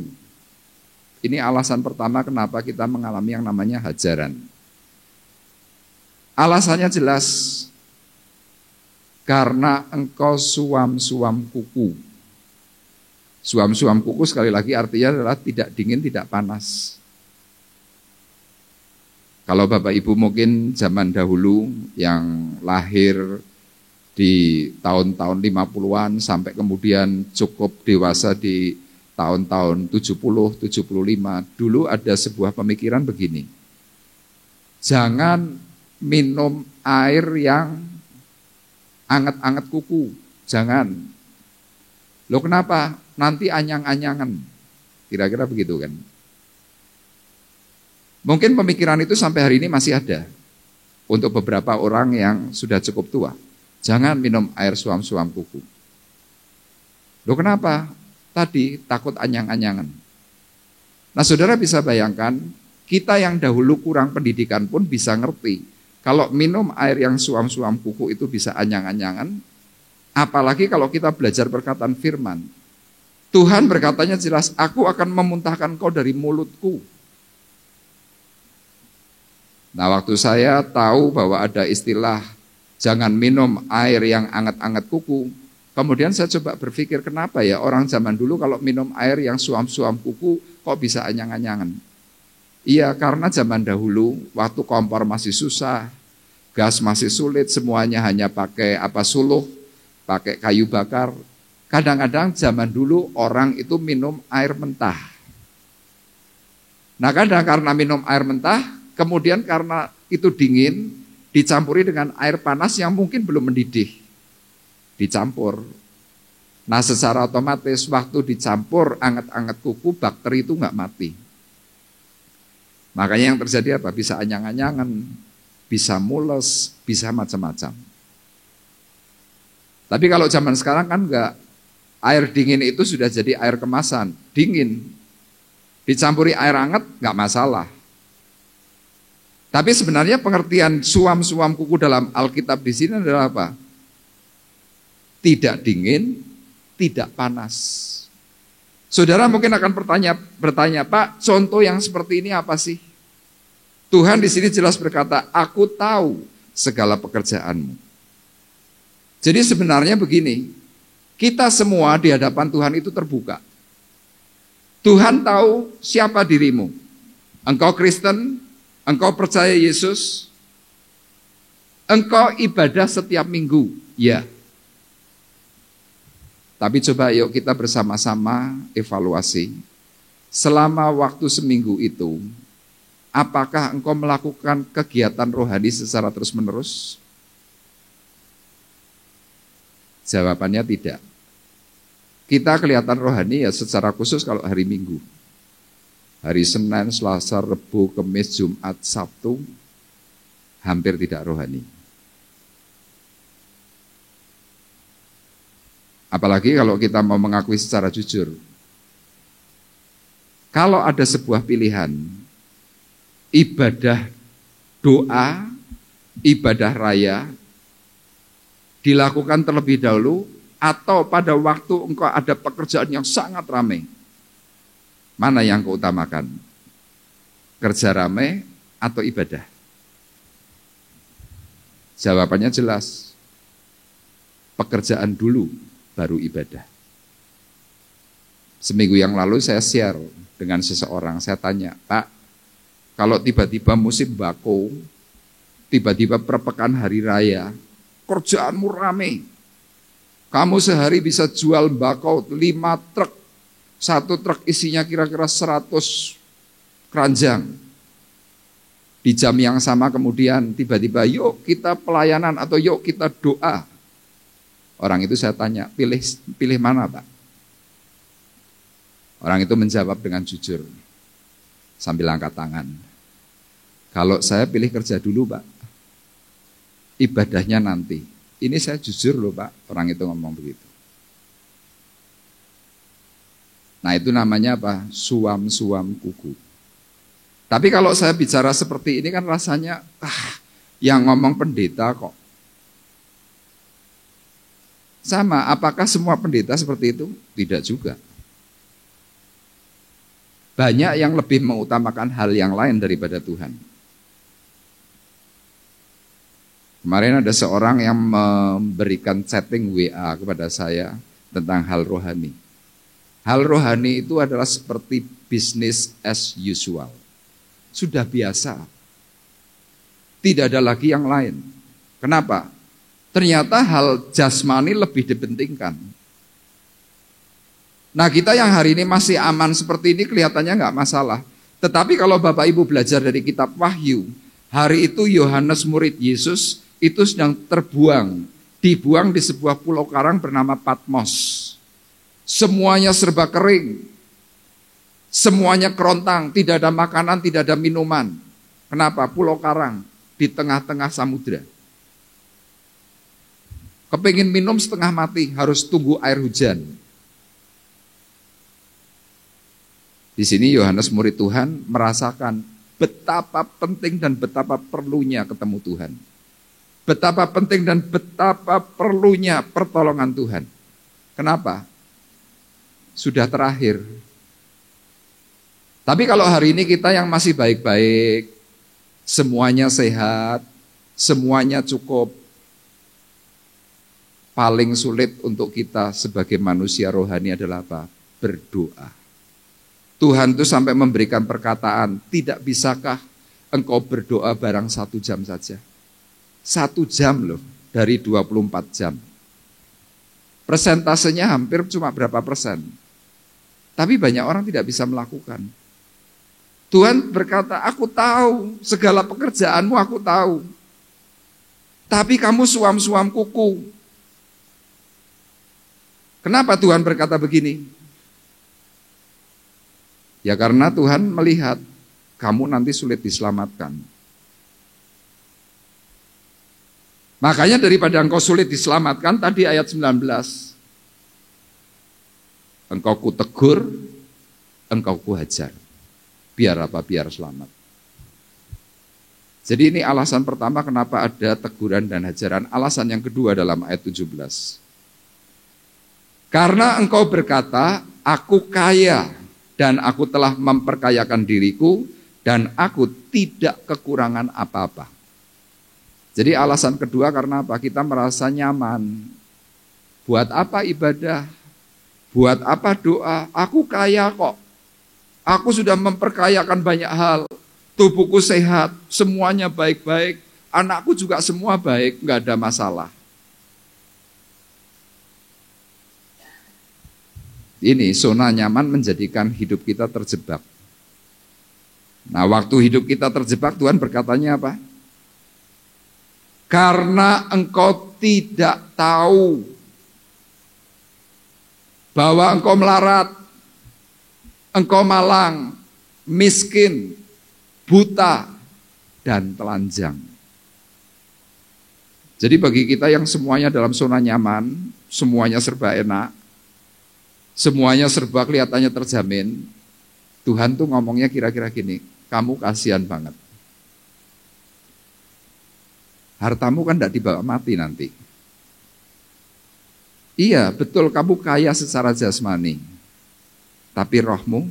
Ini alasan pertama kenapa kita mengalami yang namanya hajaran. Alasannya jelas, karena engkau suam-suam kuku. Suam-suam kuku sekali lagi artinya adalah tidak dingin, tidak panas. Kalau Bapak Ibu mungkin zaman dahulu yang lahir di tahun-tahun 50-an sampai kemudian cukup dewasa di tahun-tahun 70, 75, dulu ada sebuah pemikiran begini. Jangan minum air yang anget-anget kuku, jangan. Loh kenapa? Nanti anyang-anyangan. Kira-kira begitu kan. Mungkin pemikiran itu sampai hari ini masih ada untuk beberapa orang yang sudah cukup tua. Jangan minum air suam-suam kuku. Loh kenapa? Tadi takut anyang-anyangan. Nah, saudara bisa bayangkan, kita yang dahulu kurang pendidikan pun bisa ngerti. Kalau minum air yang suam-suam kuku itu bisa anyang-anyangan, apalagi kalau kita belajar perkataan firman. Tuhan berkatanya jelas, aku akan memuntahkan kau dari mulutku. Nah, waktu saya tahu bahwa ada istilah jangan minum air yang anget-anget kuku, kemudian saya coba berpikir kenapa ya orang zaman dulu kalau minum air yang suam-suam kuku kok bisa anyang-anyangan. Iya, karena zaman dahulu waktu kompor masih susah, gas masih sulit, semuanya hanya pakai suluh, pakai kayu bakar. Kadang-kadang zaman dulu orang itu minum air mentah. Nah, kadang karena minum air mentah, kemudian karena itu dingin, dicampuri dengan air panas yang mungkin belum mendidih. Dicampur. Nah, secara otomatis waktu dicampur anget-anget kuku, bakteri itu nggak mati. Makanya yang terjadi apa? Bisa anyang-anyangan, bisa mules, bisa macam-macam. Tapi kalau zaman sekarang kan enggak. Air dingin itu sudah jadi air kemasan, dingin. Dicampuri air hangat enggak masalah. Tapi sebenarnya pengertian suam-suam kuku dalam Alkitab di sini adalah apa? Tidak dingin, tidak panas. Saudara mungkin akan bertanya, Pak, contoh yang seperti ini apa sih? Tuhan di sini jelas berkata, aku tahu segala pekerjaanmu. Jadi sebenarnya begini, kita semua di hadapan Tuhan itu terbuka. Tuhan tahu siapa dirimu. Engkau Kristen, engkau percaya Yesus, engkau ibadah setiap minggu, ya. Tapi coba yuk kita bersama-sama evaluasi. Selama waktu seminggu itu, apakah engkau melakukan kegiatan rohani secara terus-menerus? Jawabannya tidak. Kita kelihatan rohani ya secara khusus kalau hari Minggu. Hari Senin, Selasa, Rebu, Kamis, Jumat, Sabtu, hampir tidak rohani. Apalagi kalau kita mau mengakui secara jujur. Kalau ada sebuah pilihan, ibadah doa, ibadah raya, dilakukan terlebih dahulu, atau pada waktu engkau ada pekerjaan yang sangat ramai, mana yang kau utamakan? Kerja ramai atau ibadah? Jawabannya jelas. Pekerjaan dulu, baru ibadah. Seminggu yang lalu saya share dengan seseorang, saya tanya, Pak, kalau tiba-tiba musim bako, tiba-tiba perpekan hari raya, kerjaanmu rame. Kamu sehari bisa jual bako 5 truk. 1 truk isinya kira-kira 100 keranjang. Di jam yang sama kemudian tiba-tiba yuk kita pelayanan atau yuk kita doa. Orang itu saya tanya, pilih mana Pak? Orang itu menjawab dengan jujur sambil angkat tangan. Kalau saya pilih kerja dulu Pak, ibadahnya nanti. Ini saya jujur loh Pak, orang itu ngomong begitu. Nah itu namanya apa? Suam-suam kuku. Tapi kalau saya bicara seperti ini kan rasanya, yang ngomong pendeta kok. Sama, apakah semua pendeta seperti itu? Tidak juga. Banyak yang lebih mengutamakan hal yang lain daripada Tuhan. Kemarin ada seorang yang memberikan chatting WA kepada saya tentang hal rohani. Hal rohani itu adalah seperti business as usual. Sudah biasa. Tidak ada lagi yang lain. Kenapa? Ternyata hal jasmani lebih dipentingkan. Nah kita yang hari ini masih aman seperti ini kelihatannya nggak masalah. Tetapi kalau Bapak Ibu belajar dari kitab Wahyu, hari itu Yohanes murid Yesus itu sedang dibuang di sebuah pulau karang bernama Patmos. Semuanya serba kering, semuanya kerontang, tidak ada makanan, tidak ada minuman. Kenapa? Pulau karang di tengah-tengah samudra. Kepingin minum setengah mati, harus tunggu air hujan. Di sini Yohanes murid Tuhan merasakan betapa penting dan betapa perlunya ketemu Tuhan. Betapa penting dan betapa perlunya pertolongan Tuhan. Kenapa? Sudah terakhir. Tapi kalau hari ini kita yang masih baik-baik, semuanya sehat, semuanya cukup, paling sulit untuk kita sebagai manusia rohani adalah apa? Berdoa. Tuhan itu sampai memberikan perkataan, tidak bisakah engkau berdoa barang 1 jam saja? 1 jam loh, dari 24 jam. Persentasenya hampir cuma berapa persen. Tapi banyak orang tidak bisa melakukan. Tuhan berkata, aku tahu, segala pekerjaanmu aku tahu. Tapi kamu suam-suam kuku. Kenapa Tuhan berkata begini? Ya karena Tuhan melihat kamu nanti sulit diselamatkan. Makanya daripada engkau sulit diselamatkan, tadi ayat 19. Engkau kutegur, engkau kuhajar. Biar apa? Biar selamat. Jadi ini alasan pertama kenapa ada teguran dan hajaran. Alasan yang kedua dalam ayat 17. Karena engkau berkata, aku kaya dan aku telah memperkayakan diriku dan aku tidak kekurangan apa-apa. Jadi alasan kedua karena apa? Kita merasa nyaman. Buat apa ibadah? Buat apa doa? Aku kaya kok. Aku sudah memperkayakan banyak hal. Tubuhku sehat, semuanya baik-baik. Anakku juga semua baik, nggak ada masalah. Ini zona nyaman menjadikan hidup kita terjebak. Nah, waktu hidup kita terjebak, Tuhan berkatanya apa? Karena engkau tidak tahu bahwa engkau melarat, engkau malang, miskin, buta, dan telanjang. Jadi bagi kita yang semuanya dalam zona nyaman, semuanya serba enak, semuanya serba kelihatannya terjamin, Tuhan tuh ngomongnya kira-kira gini, kamu kasihan banget. Hartamu kan tidak dibawa mati nanti. Iya, betul kamu kaya secara jasmani, tapi rohmu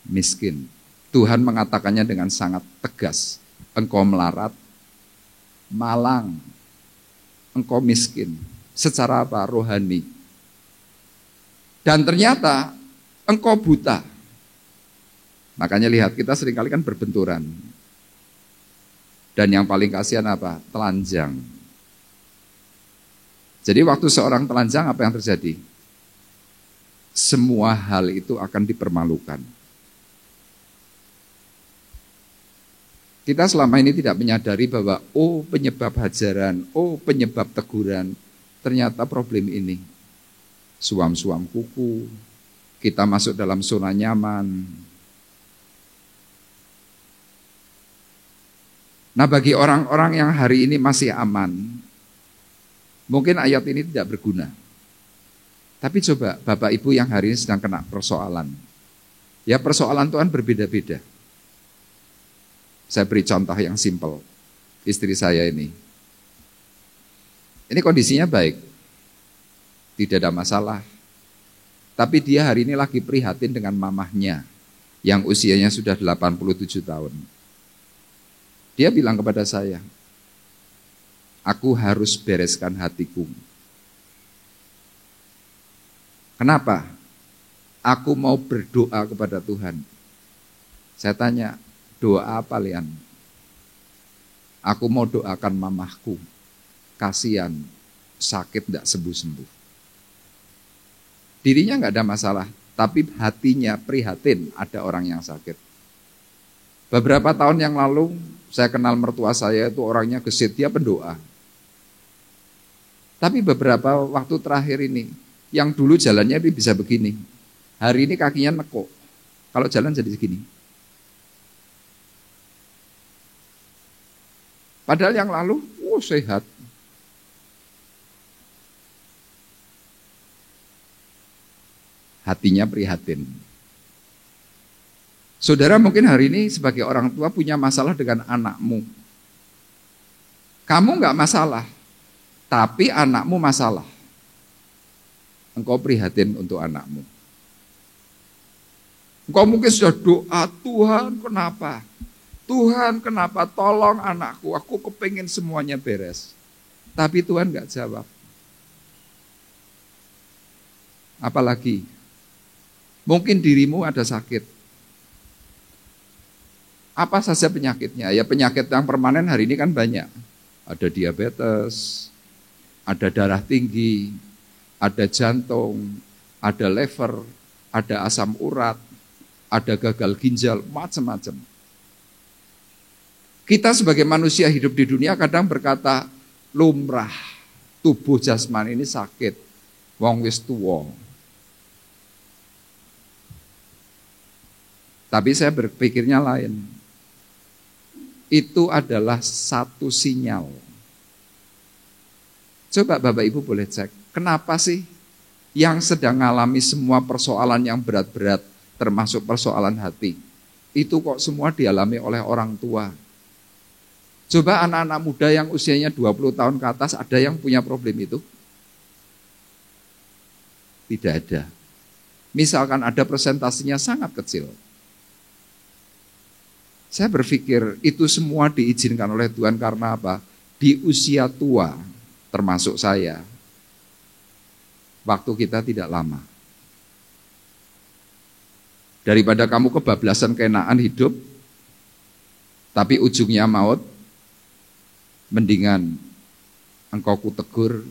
miskin. Tuhan mengatakannya dengan sangat tegas. Engkau melarat, malang, engkau miskin. Secara apa? Rohani. Dan ternyata engkau buta. Makanya lihat, kita seringkali kan berbenturan. Dan yang paling kasihan apa? Telanjang. Jadi waktu seorang telanjang apa yang terjadi? Semua hal itu akan dipermalukan. Kita selama ini tidak menyadari bahwa penyebab hajaran, penyebab teguran, ternyata problem ini. Suam-suam kuku, kita masuk dalam zona nyaman. Nah, bagi orang-orang yang hari ini masih aman, mungkin ayat ini tidak berguna. Tapi coba Bapak Ibu yang hari ini sedang kena persoalan. Ya, persoalan Tuhan berbeda-beda. Saya beri contoh yang simpel. Istri saya ini kondisinya baik. Tidak ada masalah. Tapi dia hari ini lagi prihatin dengan mamahnya yang usianya sudah 87 tahun. Dia bilang kepada saya, aku harus bereskan hatiku. Kenapa? Aku mau berdoa kepada Tuhan. Saya tanya, doa apa, Lian? Aku mau doakan mamahku. Kasihan, sakit tidak sembuh-sembuh. Dirinya nggak ada masalah, tapi hatinya prihatin ada orang yang sakit. Beberapa tahun yang lalu, saya kenal mertua saya itu orangnya gesit, dia pendoa. Tapi beberapa waktu terakhir ini, yang dulu jalannya bisa begini, hari ini kakinya nekuk. Kalau jalan jadi segini. Padahal yang lalu, sehat. Hatinya prihatin. Saudara mungkin hari ini sebagai orang tua punya masalah dengan anakmu. Kamu nggak masalah, tapi anakmu masalah. Engkau prihatin untuk anakmu. Engkau mungkin sudah doa, Tuhan kenapa? Tuhan kenapa tolong anakku, aku kepingin semuanya beres. Tapi Tuhan gak jawab. Apalagi, mungkin dirimu ada sakit. Apa saja penyakitnya? Ya penyakit yang permanen hari ini kan banyak. Ada diabetes, ada darah tinggi, ada jantung, ada liver, ada asam urat, ada gagal ginjal, macam-macam. Kita sebagai manusia hidup di dunia kadang berkata, lumrah, tubuh jasmani ini sakit, wong wis tuwa. Tapi saya berpikirnya lain. Itu adalah satu sinyal. Coba Bapak Ibu boleh cek, kenapa sih yang sedang mengalami semua persoalan yang berat-berat, termasuk persoalan hati, itu kok semua dialami oleh orang tua. Coba anak-anak muda yang usianya 20 tahun ke atas, ada yang punya problem itu? Tidak ada. Misalkan ada presentasinya sangat kecil. Saya berpikir itu semua diizinkan oleh Tuhan karena apa? Di usia tua, termasuk saya, waktu kita tidak lama. Daripada kamu kebablasan kenaan hidup, tapi ujungnya maut, mendingan engkau kutegur,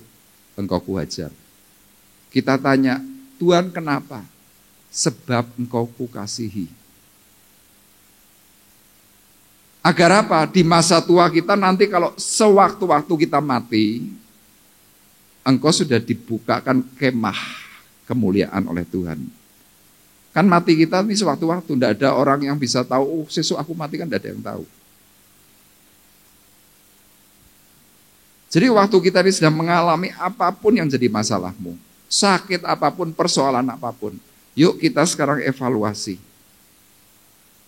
engkau kuhajar. Kita tanya, Tuhan kenapa? Sebab engkau kukasihi. Agar apa? Di masa tua kita nanti kalau sewaktu-waktu kita mati, engkau sudah dibukakan kemah kemuliaan oleh Tuhan. Kan mati kita ini sewaktu-waktu, tidak ada orang yang bisa tahu, sesuk aku mati, kan tidak ada yang tahu. Jadi waktu kita ini sedang mengalami apapun yang jadi masalahmu, sakit apapun, persoalan apapun, yuk kita sekarang evaluasi.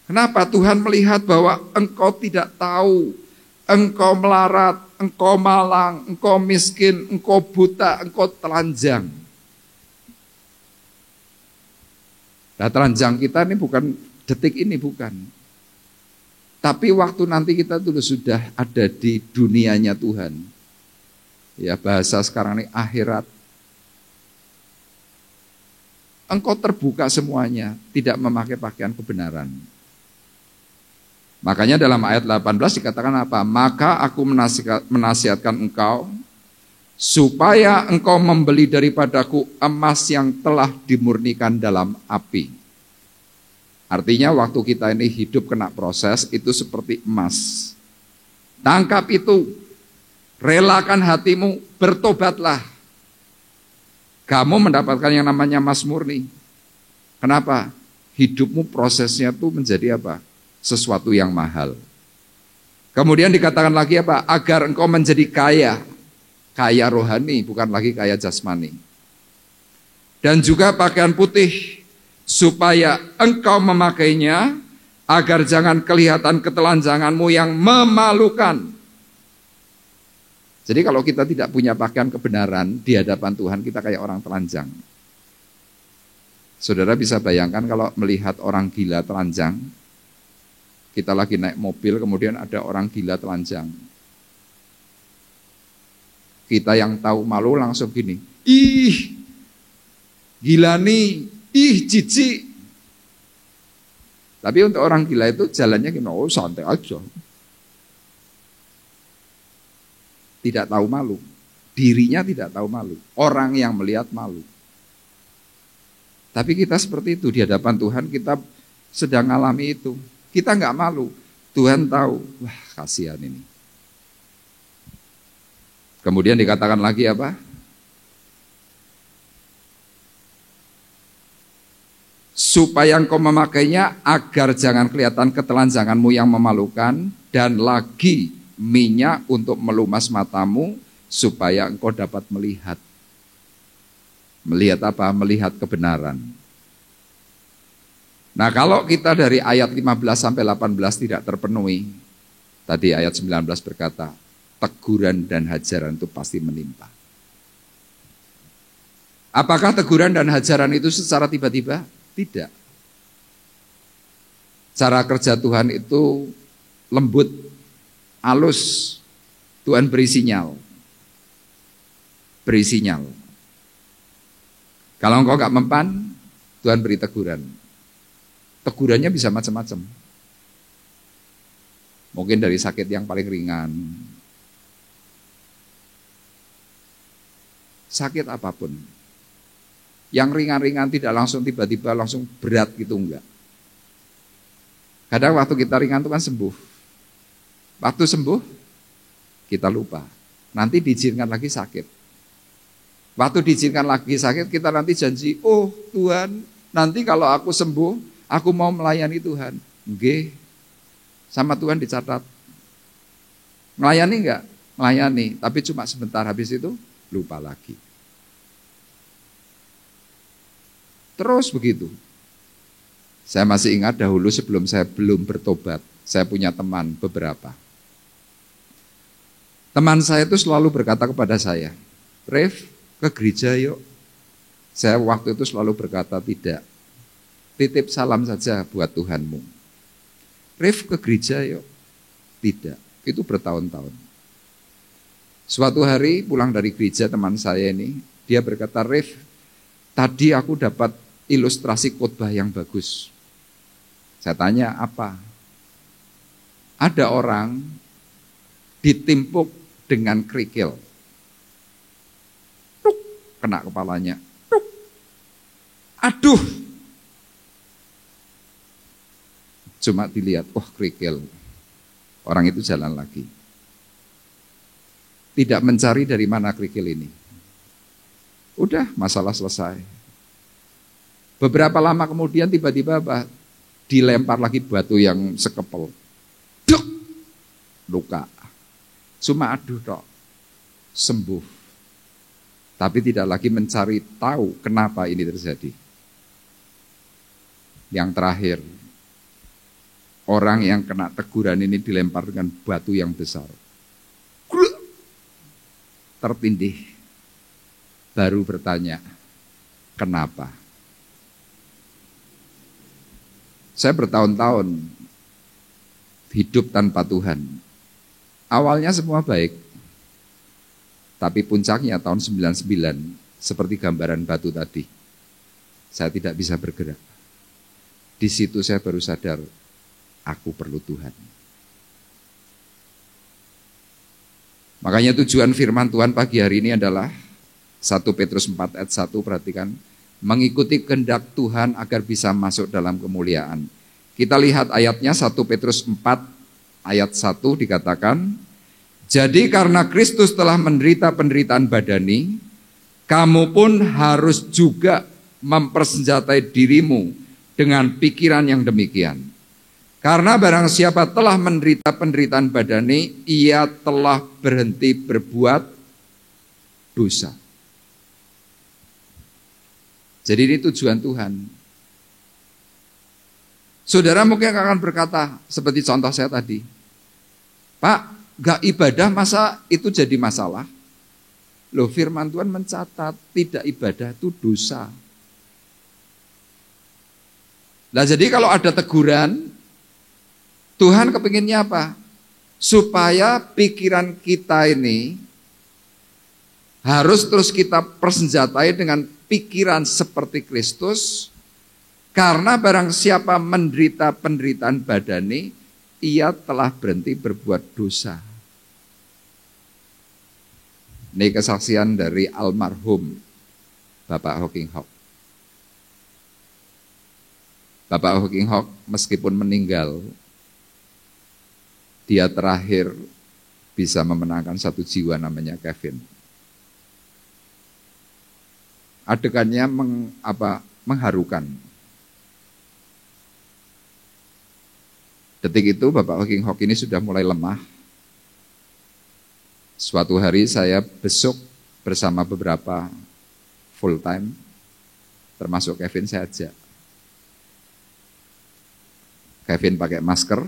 Kenapa Tuhan melihat bahwa engkau tidak tahu, engkau melarat, engkau malang, engkau miskin, engkau buta, engkau telanjang. Nah, telanjang kita ini bukan detik ini, bukan. Tapi waktu nanti kita tuh sudah ada di dunianya Tuhan. Ya, bahasa sekarang ini akhirat. Engkau terbuka semuanya, tidak memakai pakaian kebenaran. Makanya dalam ayat 18 dikatakan apa? Maka aku menasihatkan engkau supaya engkau membeli daripadaku emas yang telah dimurnikan dalam api. Artinya waktu kita ini hidup kena proses itu seperti emas. Tangkap itu, relakan hatimu, bertobatlah. Kamu mendapatkan yang namanya emas murni. Kenapa? Hidupmu prosesnya tuh menjadi apa? Sesuatu yang mahal. Kemudian dikatakan lagi apa? Agar engkau menjadi kaya. Kaya rohani, bukan lagi kaya jasmani. Dan juga pakaian putih, supaya engkau memakainya, agar jangan kelihatan ketelanjanganmu yang memalukan. Jadi kalau kita tidak punya pakaian kebenaran di hadapan Tuhan, kita kayak orang telanjang. Saudara bisa bayangkan kalau melihat orang gila telanjang, kita lagi naik mobil, kemudian ada orang gila telanjang. Kita yang tahu malu langsung gini, ih, gila nih, ih, jijik. Tapi untuk orang gila itu jalannya gini, oh santai aja. Tidak tahu malu, dirinya tidak tahu malu, orang yang melihat malu. Tapi kita seperti itu, di hadapan Tuhan kita sedang mengalami itu. Kita nggak malu, Tuhan tahu, wah kasihan ini. Kemudian dikatakan lagi apa? Supaya engkau memakainya agar jangan kelihatan ketelanjanganmu yang memalukan, dan lagi minyak untuk melumas matamu supaya engkau dapat melihat. Melihat apa? Melihat kebenaran. Nah, kalau kita dari ayat 15 sampai 18 tidak terpenuhi, tadi ayat 19 berkata, teguran dan hajaran itu pasti menimpa. Apakah teguran dan hajaran itu secara tiba-tiba? Tidak. Cara kerja Tuhan itu lembut, halus. Tuhan beri sinyal. Beri sinyal. Kalau engkau gak mempan, Tuhan beri teguran. Tegurannya bisa macam-macam. Mungkin dari sakit yang paling ringan. Sakit apapun. Yang ringan-ringan tidak langsung tiba-tiba langsung berat gitu, enggak. Kadang waktu kita ringan itu kan sembuh. Waktu sembuh, kita lupa. Nanti diizinkan lagi sakit. Waktu diizinkan lagi sakit, kita nanti janji, oh Tuhan, nanti kalau aku sembuh, aku mau melayani Tuhan. Nggih. Sama Tuhan dicatat. Melayani enggak? Melayani, tapi cuma sebentar, habis itu lupa lagi. Terus begitu. Saya masih ingat dahulu sebelum saya belum bertobat, saya punya teman beberapa. Teman saya itu selalu berkata kepada saya, "Ref, ke gereja yuk." Saya waktu itu selalu berkata, "Tidak, titip salam saja buat Tuhanmu." "Ref, ke gereja yuk." Tidak, itu bertahun-tahun. Suatu hari pulang dari gereja teman saya ini, dia berkata, "Ref, tadi aku dapat ilustrasi khotbah yang bagus." Saya tanya, "Apa?" "Ada orang ditimpuk dengan kerikil. Tuk, kena kepalanya. Tuk. Aduh." Cuma dilihat, wah kerikil. Orang itu jalan lagi. Tidak mencari dari mana kerikil ini. Udah, masalah selesai. Beberapa lama kemudian tiba-tiba dilempar lagi batu yang sekepel. Duk! Luka. Cuma aduh tok. Sembuh. Tapi tidak lagi mencari tahu kenapa ini terjadi. Yang terakhir, orang yang kena teguran ini dilempar dengan batu yang besar. Tertindih. Baru bertanya, kenapa? Saya bertahun-tahun hidup tanpa Tuhan. Awalnya semua baik. Tapi puncaknya tahun 99, seperti gambaran batu tadi. Saya tidak bisa bergerak. Di situ saya baru sadar, aku perlu Tuhan. Makanya tujuan firman Tuhan pagi hari ini adalah 1 Petrus 4 ayat 1, perhatikan. Mengikuti kehendak Tuhan agar bisa masuk dalam kemuliaan. Kita lihat ayatnya 1 Petrus 4 ayat 1 dikatakan, "Jadi karena Kristus telah menderita penderitaan badani, kamu pun harus juga mempersenjatai dirimu dengan pikiran yang demikian. Karena barang siapa telah menderita penderitaan badani, ia telah berhenti berbuat dosa." Jadi ini tujuan Tuhan. Saudara mungkin akan berkata, seperti contoh saya tadi, "Pak, gak ibadah masa itu jadi masalah?" Loh, firman Tuhan mencatat, tidak ibadah itu dosa. Nah jadi kalau ada teguran, Tuhan kepinginnya apa? Supaya pikiran kita ini harus terus kita persenjatai dengan pikiran seperti Kristus, karena barang siapa menderita penderitaan badani, ia telah berhenti berbuat dosa. Ini kesaksian dari almarhum Bapak Hocking Hock. Bapak Hocking Hock meskipun meninggal, dia terakhir bisa memenangkan satu jiwa namanya Kevin. Adegannya mengharukan. Detik itu Bapak Hocking Hock ini sudah mulai lemah. Suatu hari saya besuk bersama beberapa full time, termasuk Kevin saya ajak. Kevin pakai masker.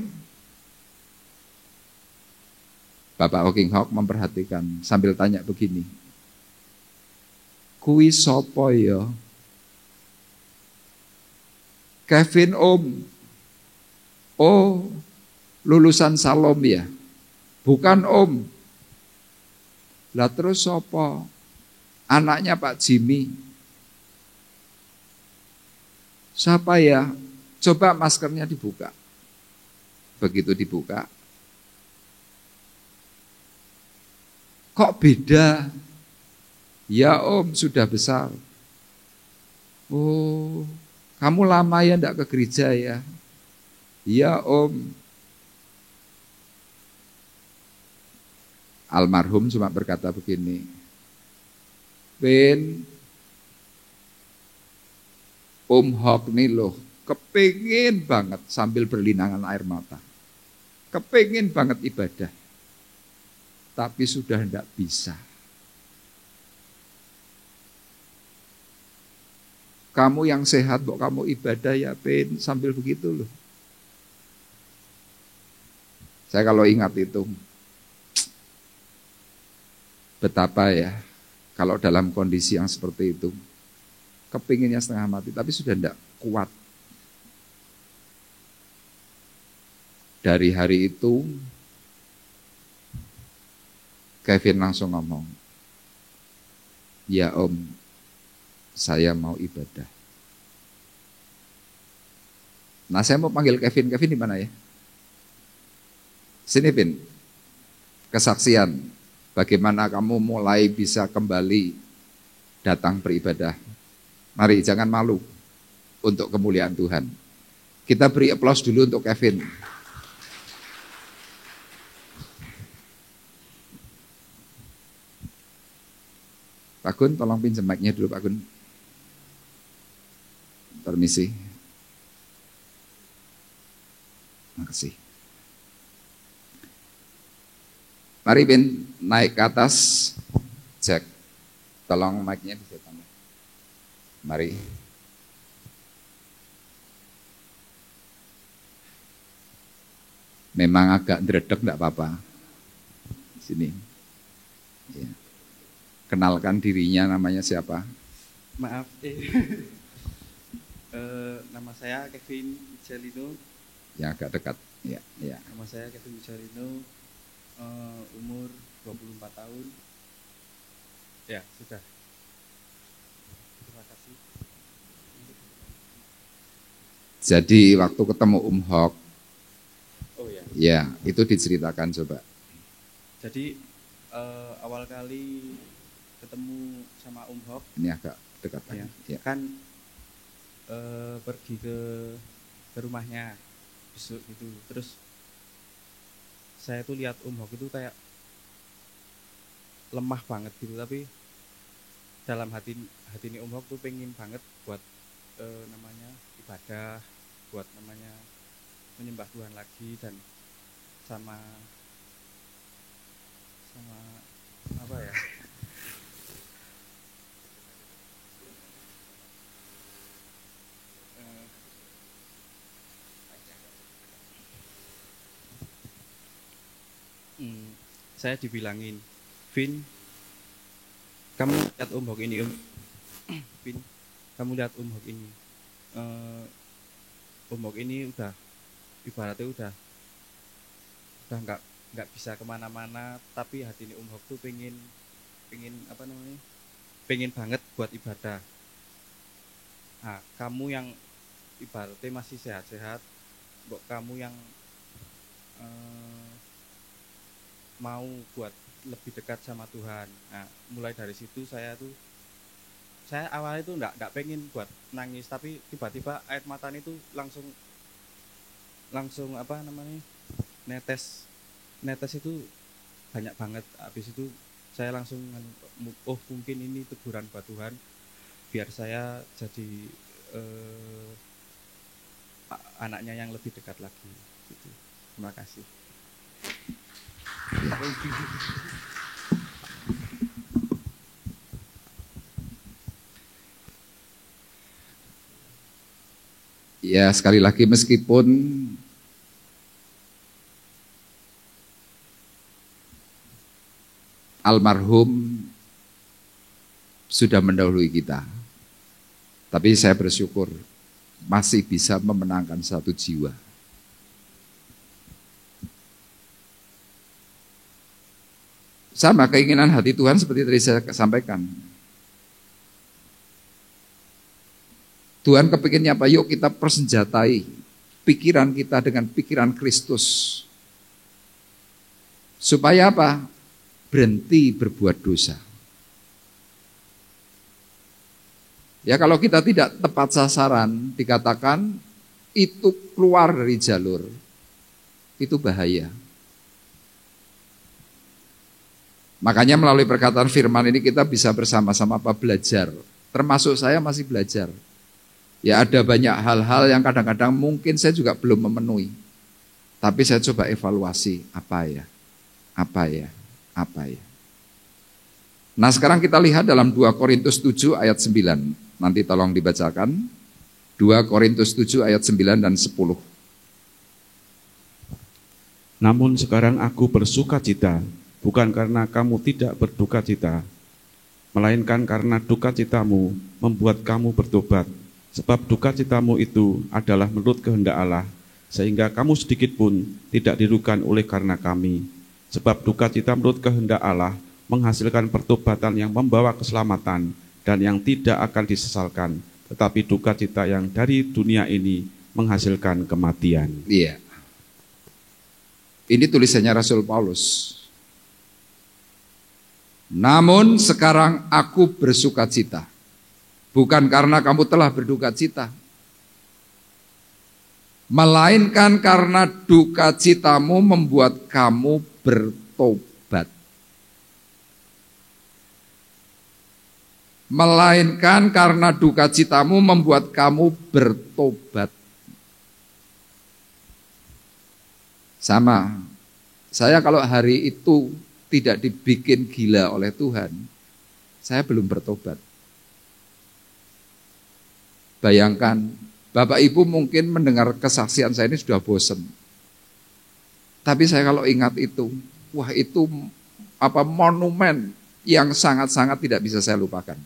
Bapak Hocking Hock memperhatikan sambil tanya begini, "Kui sopo ya?" "Kevin om." "Oh, lulusan Salom ya?" "Bukan om." "Lah terus sopo?" "Anaknya Pak Jimmy." "Siapa ya?" "Coba maskernya dibuka." Begitu dibuka, "Kok beda?" "Ya om, sudah besar." "Oh, kamu lama ya enggak ke gereja ya?" "Iya om." Almarhum cuma berkata begini, "Ben, Om Hock nih loh, kepingin banget," sambil berlinangan air mata, "kepingin banget ibadah, tapi sudah enggak bisa. Kamu yang sehat, kok kamu ibadah ya Pin, sambil begitu loh. Saya kalau ingat itu, betapa ya, kalau dalam kondisi yang seperti itu, kepinginnya setengah mati, tapi sudah tidak kuat. Dari hari itu, Kevin langsung ngomong, ya Om, saya mau ibadah. Nah, saya mau panggil Kevin. Kevin di mana ya? Sini, Vin. Kesaksian bagaimana kamu mulai bisa kembali datang beribadah. Mari, jangan malu untuk kemuliaan Tuhan. Kita beri aplaus dulu untuk Kevin. Pak Gun, tolong pinjam mic-nya dulu, Pak Gun. Permisi. Makasih. Mari Bin, naik ke atas. Cek. Tolong mic-nya disetan. Mari. Memang agak dredeg, enggak apa-apa. Sini. Ya. Kenalkan dirinya, namanya siapa? Maaf, nama saya Kevin Michelino. Yang agak dekat. Ya, ya. Nama saya Kevin Michelino, umur 24 tahun. Ya, sudah. Terima kasih. Jadi waktu ketemu Hok, Oh ya. ya itu diceritakan coba. Jadi awal kali ketemu sama Hok, Ini agak dekat ya, lagi. Ya. kan pergi ke rumahnya besok gitu. Terus saya tuh lihat Hok itu kayak lemah banget gitu, tapi dalam hati ini Hok tuh pengen banget buat namanya ibadah, buat namanya menyembah Tuhan lagi, dan sama apa ya, saya dibilangin, Vin, kamu lihat Hok ini, Vin, kamu lihat Hok ini, Hok ini udah ibaratnya udah nggak bisa kemana-mana, tapi hati ini Hok tuh pengen apa namanya, pengen banget buat ibadah. Nah, kamu yang ibaratnya masih sehat-sehat, kamu yang mau buat lebih dekat sama Tuhan. Nah, mulai dari situ saya awalnya itu enggak pengen buat nangis, tapi tiba-tiba air mata itu langsung apa namanya, netes itu banyak banget. Habis itu saya langsung, oh mungkin ini teguran buat Tuhan biar saya jadi anaknya yang lebih dekat lagi gitu. Terima kasih. Ya, sekali lagi meskipun almarhum sudah mendahului kita, tapi saya bersyukur masih bisa memenangkan satu jiwa. Sama keinginan hati Tuhan seperti tadi saya sampaikan. Tuhan kepikirnya apa? Yuk kita persenjatai pikiran kita dengan pikiran Kristus. Supaya apa? Berhenti berbuat dosa. Ya, kalau kita tidak tepat sasaran, dikatakan itu keluar dari jalur, itu bahaya. Makanya melalui perkataan firman ini kita bisa bersama-sama belajar. Termasuk saya masih belajar. Ya, ada banyak hal-hal yang kadang-kadang mungkin saya juga belum memenuhi. Tapi saya coba evaluasi, apa ya. Nah, sekarang kita lihat dalam 2 Korintus 7 ayat 9. nanti tolong dibacakan. 2 Korintus 7 ayat 9 dan 10. Namun sekarang aku bersuka cita, bukan karena kamu tidak berduka cita, melainkan karena duka citamu membuat kamu bertobat. Sebab duka citamu itu adalah menurut kehendak Allah, sehingga kamu sedikit pun tidak dirugikan oleh karena kami. Sebab duka cita menurut kehendak Allah menghasilkan pertobatan yang membawa keselamatan dan yang tidak akan disesalkan. Tetapi duka cita yang dari dunia ini menghasilkan kematian. Iya. Ini tulisannya Rasul Paulus. Namun sekarang aku bersuka cita, bukan karena kamu telah berduka cita, melainkan karena duka citamu membuat kamu bertobat. Melainkan karena duka citamu membuat kamu bertobat. Sama, saya kalau hari itu tidak dibikin gila oleh Tuhan, saya belum bertobat. Bayangkan, Bapak Ibu mungkin mendengar kesaksian saya ini sudah bosan. Tapi saya kalau ingat itu, wah itu monumen yang sangat-sangat tidak bisa saya lupakan.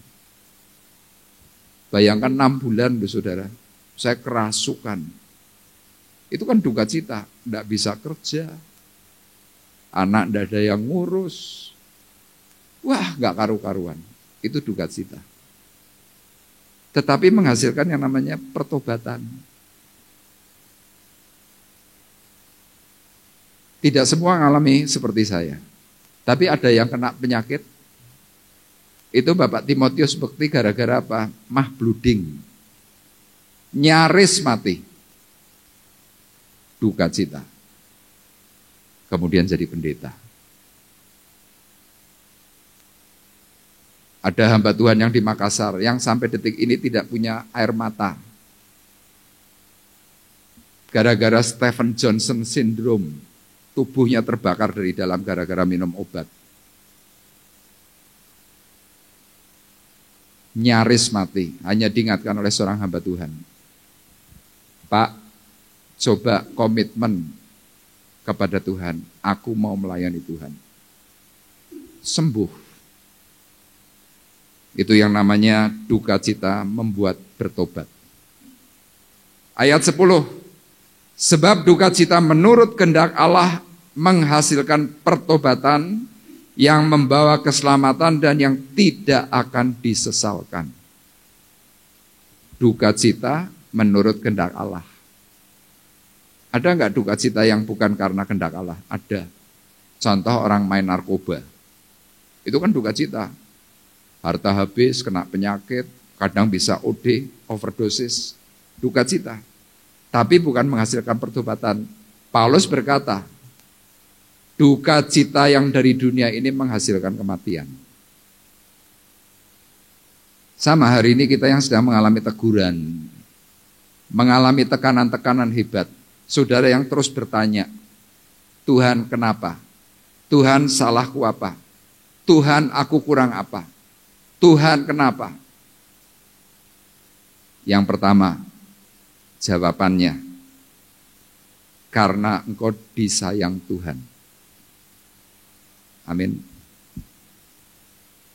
Bayangkan 6 bulan loh saudara, saya kerasukan. Itu kan duka cita, tidak bisa kerja. Anak tidak ada yang ngurus. Wah, nggak karu-karuan. Itu duka cita. Tetapi menghasilkan yang namanya pertobatan. Tidak semua mengalami seperti saya. Tapi ada yang kena penyakit. Itu Bapak Timotius Bekti gara-gara apa? Mah blooding. Nyaris mati. Duka cita. Kemudian jadi pendeta. Ada hamba Tuhan yang di Makassar yang sampai detik ini tidak punya air mata. Gara-gara Stephen Johnson syndrome, tubuhnya terbakar dari dalam gara-gara minum obat. Nyaris mati, hanya diingatkan oleh seorang hamba Tuhan. Pak, coba komitmen kepada Tuhan, aku mau melayani Tuhan. Sembuh. Itu yang namanya duka cita membuat bertobat. Ayat 10. Sebab duka cita menurut kehendak Allah menghasilkan pertobatan yang membawa keselamatan dan yang tidak akan disesalkan. Duka cita menurut kehendak Allah. Ada enggak duka cita yang bukan karena kehendak Allah? Ada. Contoh orang main narkoba. Itu kan duka cita. Harta habis, kena penyakit, kadang bisa OD, overdosis, duka cita. Tapi bukan menghasilkan pertobatan. Paulus berkata, duka cita yang dari dunia ini menghasilkan kematian. Sama hari ini kita yang sedang mengalami teguran, mengalami tekanan-tekanan hebat. Saudara yang terus bertanya, Tuhan kenapa? Tuhan salahku apa? Tuhan aku kurang apa? Tuhan kenapa? Yang pertama, jawabannya, karena engkau disayang Tuhan. Amin.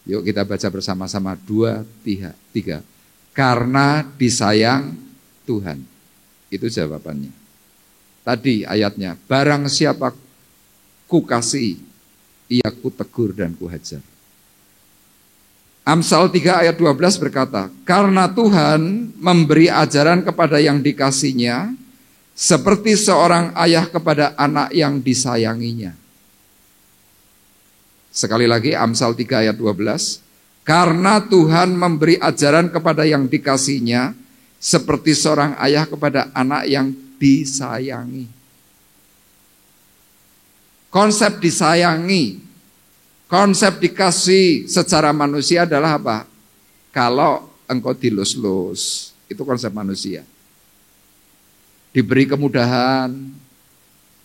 Yuk kita baca bersama-sama 2, 3. Karena disayang Tuhan. Itu jawabannya. Tadi ayatnya, barang siapa ku kasih, ia ku tegur dan ku hajar. Amsal 3 ayat 12 berkata, karena Tuhan memberi ajaran kepada yang dikasihnya, seperti seorang ayah kepada anak yang disayanginya. Sekali lagi Amsal 3 ayat 12, karena Tuhan memberi ajaran kepada yang dikasihnya, seperti seorang ayah kepada anak yang disayangi. Konsep disayangi, konsep dikasih secara manusia adalah apa? Kalau engkau dilus-lus, itu konsep manusia. Diberi kemudahan,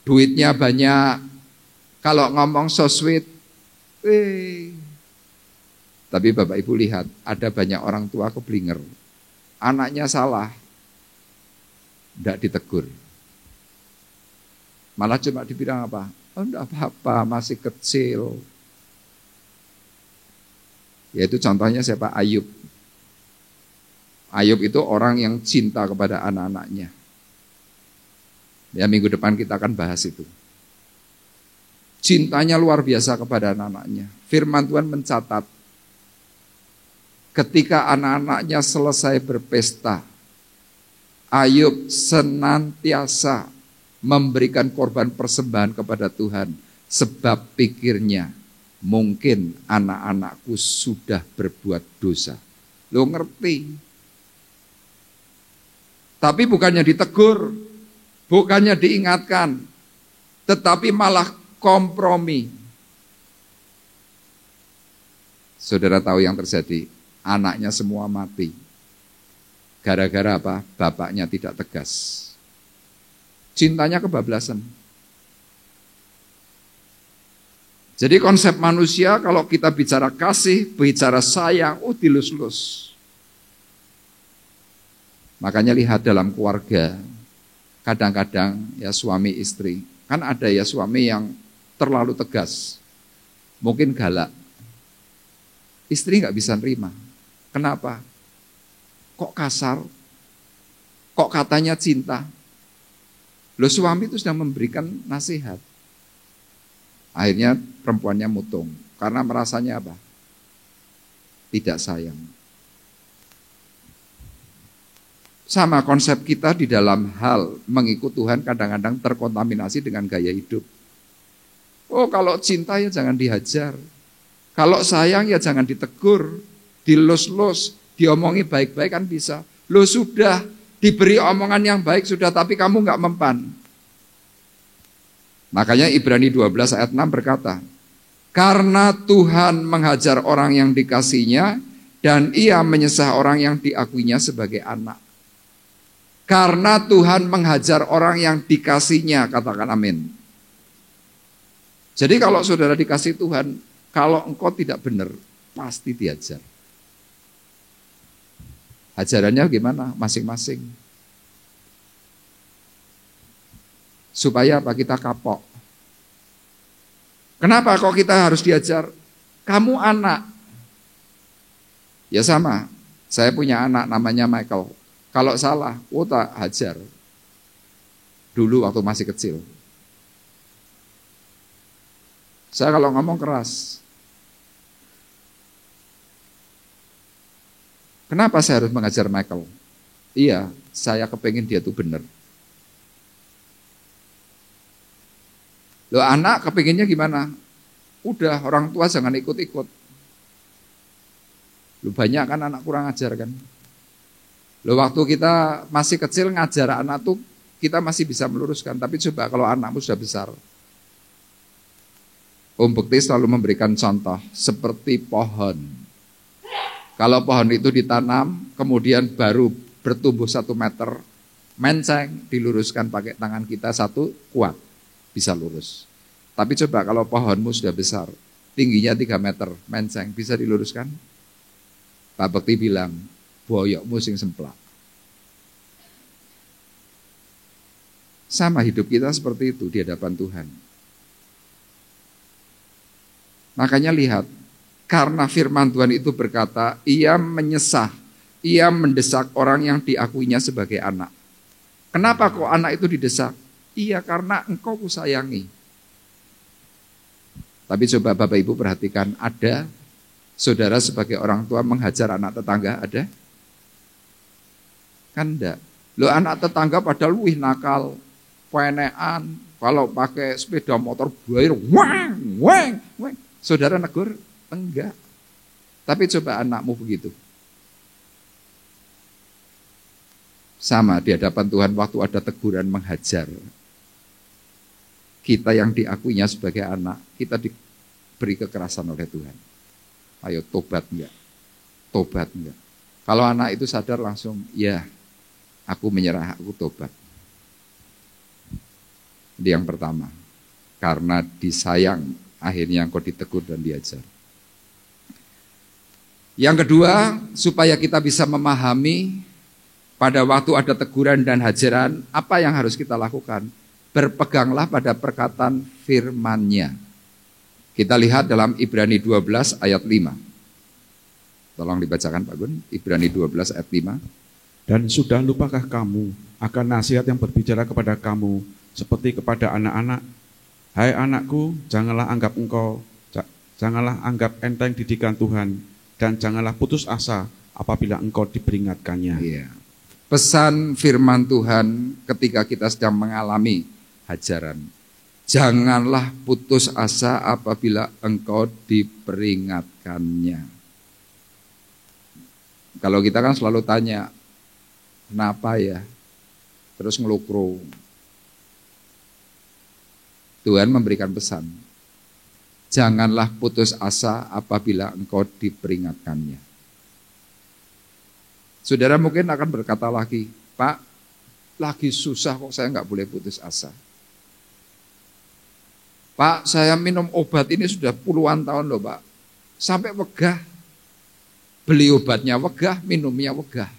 duitnya banyak, kalau ngomong so sweet, tapi Bapak Ibu lihat, ada banyak orang tua keblinger. anaknya salah, tidak ditegur. Malah cuma dibilang apa? Oh, tidak apa-apa, masih kecil. Yaitu contohnya siapa? Ayub. Ayub itu orang yang cinta kepada anak-anaknya. Ya, minggu depan kita akan bahas itu. Cintanya luar biasa kepada anak-anaknya. Firman Tuhan mencatat, ketika anak-anaknya selesai berpesta, Ayub senantiasa memberikan korban persembahan kepada Tuhan, sebab pikirnya, mungkin anak-anakku sudah berbuat dosa. Lo ngerti? Tapi bukannya ditegur, bukannya diingatkan, tetapi malah kompromi. Saudara tahu yang terjadi? Anaknya semua mati. Gara-gara apa? Bapaknya tidak tegas. Cintanya kebablasan. Jadi konsep manusia kalau kita bicara kasih, bicara sayang, dilus-lus. Makanya lihat dalam keluarga, kadang-kadang ya suami istri, kan ada ya suami yang terlalu tegas, mungkin galak. Istri nggak bisa nerima. Kenapa? Kok kasar? Kok katanya cinta? Loh, suami itu sudah memberikan nasihat. Akhirnya perempuannya mutung. Karena merasanya apa? Tidak sayang. Sama konsep kita di dalam hal mengikut Tuhan kadang-kadang terkontaminasi dengan gaya hidup. Oh, kalau cinta ya jangan dihajar. Kalau sayang ya jangan ditegur. Dilus-lus, diomongi baik-baik kan bisa. Loh, sudah diberi omongan yang baik sudah, tapi kamu nggak mempan. Makanya Ibrani 12 ayat 6 berkata, karena Tuhan menghajar orang yang dikasihinya dan ia menyesah orang yang diakuinya sebagai anak. Karena Tuhan menghajar orang yang dikasihinya, katakan amin. Jadi kalau saudara dikasih Tuhan, kalau engkau tidak benar, pasti diajar. Ajarannya gimana? Masing-masing. Supaya apa? Kita kapok. Kenapa kok kita harus diajar? Kamu anak. Ya sama. Saya punya anak namanya Michael. Kalau salah, tak hajar. Dulu waktu masih kecil. Saya kalau ngomong keras. Kenapa saya harus mengajar Michael? Iya, saya kepengin dia tuh benar. Loh, anak kepinginnya gimana? Udah, orang tua jangan ikut-ikut. Loh, banyak kan anak kurang ajar kan? Loh, waktu kita masih kecil ngajar anak tuh kita masih bisa meluruskan. Tapi coba kalau anakmu sudah besar. Om Bekti selalu memberikan contoh seperti pohon. Kalau pohon itu ditanam, kemudian baru bertumbuh 1 meter, menceng, diluruskan pakai tangan kita satu, kuat, bisa lurus. Tapi coba kalau pohonmu sudah besar, tingginya 3 meter, menceng, bisa diluruskan? Pak Bekti bilang, boyokmu sing semplak. Sama hidup kita seperti itu di hadapan Tuhan. Makanya lihat, karena firman Tuhan itu berkata, ia menyesah, ia mendesak orang yang diakuinya sebagai anak. Kenapa kok anak itu didesak? Iya, karena engkau kusayangi. Tapi coba Bapak Ibu perhatikan, ada saudara sebagai orang tua menghajar anak tetangga, ada? Kan enggak. Loh, anak tetangga padahal wih nakal, penean, kalau pakai sepeda motor bair, wang, wang, wang. Saudara negur? Enggak. Tapi coba anakmu begitu. Sama di hadapan Tuhan waktu ada teguran menghajar. Kita yang diakuinya sebagai anak, kita diberi kekerasan oleh Tuhan. Ayo tobat enggak? Tobat enggak? Kalau anak itu sadar langsung, ya aku menyerah, aku tobat. Ini yang pertama. Karena disayang, akhirnya engkau ditegur dan diajar. Yang kedua, supaya kita bisa memahami pada waktu ada teguran dan hajaran, apa yang harus kita lakukan? Berpeganglah pada perkataan firman-Nya. Kita lihat dalam Ibrani 12 ayat 5. Tolong dibacakan Pak Gun, Ibrani 12 ayat 5. Dan sudah lupakah kamu akan nasihat yang berbicara kepada kamu seperti kepada anak-anak? Hai anakku, janganlah anggap enteng didikan Tuhan, dan janganlah putus asa apabila engkau diperingatkannya. Iya. Pesan firman Tuhan ketika kita sedang mengalami hajaran. Janganlah putus asa apabila engkau diperingatkannya. Kalau kita kan selalu tanya, kenapa ya? Terus ngelukro. Tuhan memberikan pesan. Janganlah putus asa apabila engkau diperingatkannya. Saudara mungkin akan berkata lagi, Pak, lagi susah kok saya nggak boleh putus asa. Pak, saya minum obat ini sudah puluhan tahun loh Pak. Sampai wegah. Beli obatnya wegah, minumnya wegah.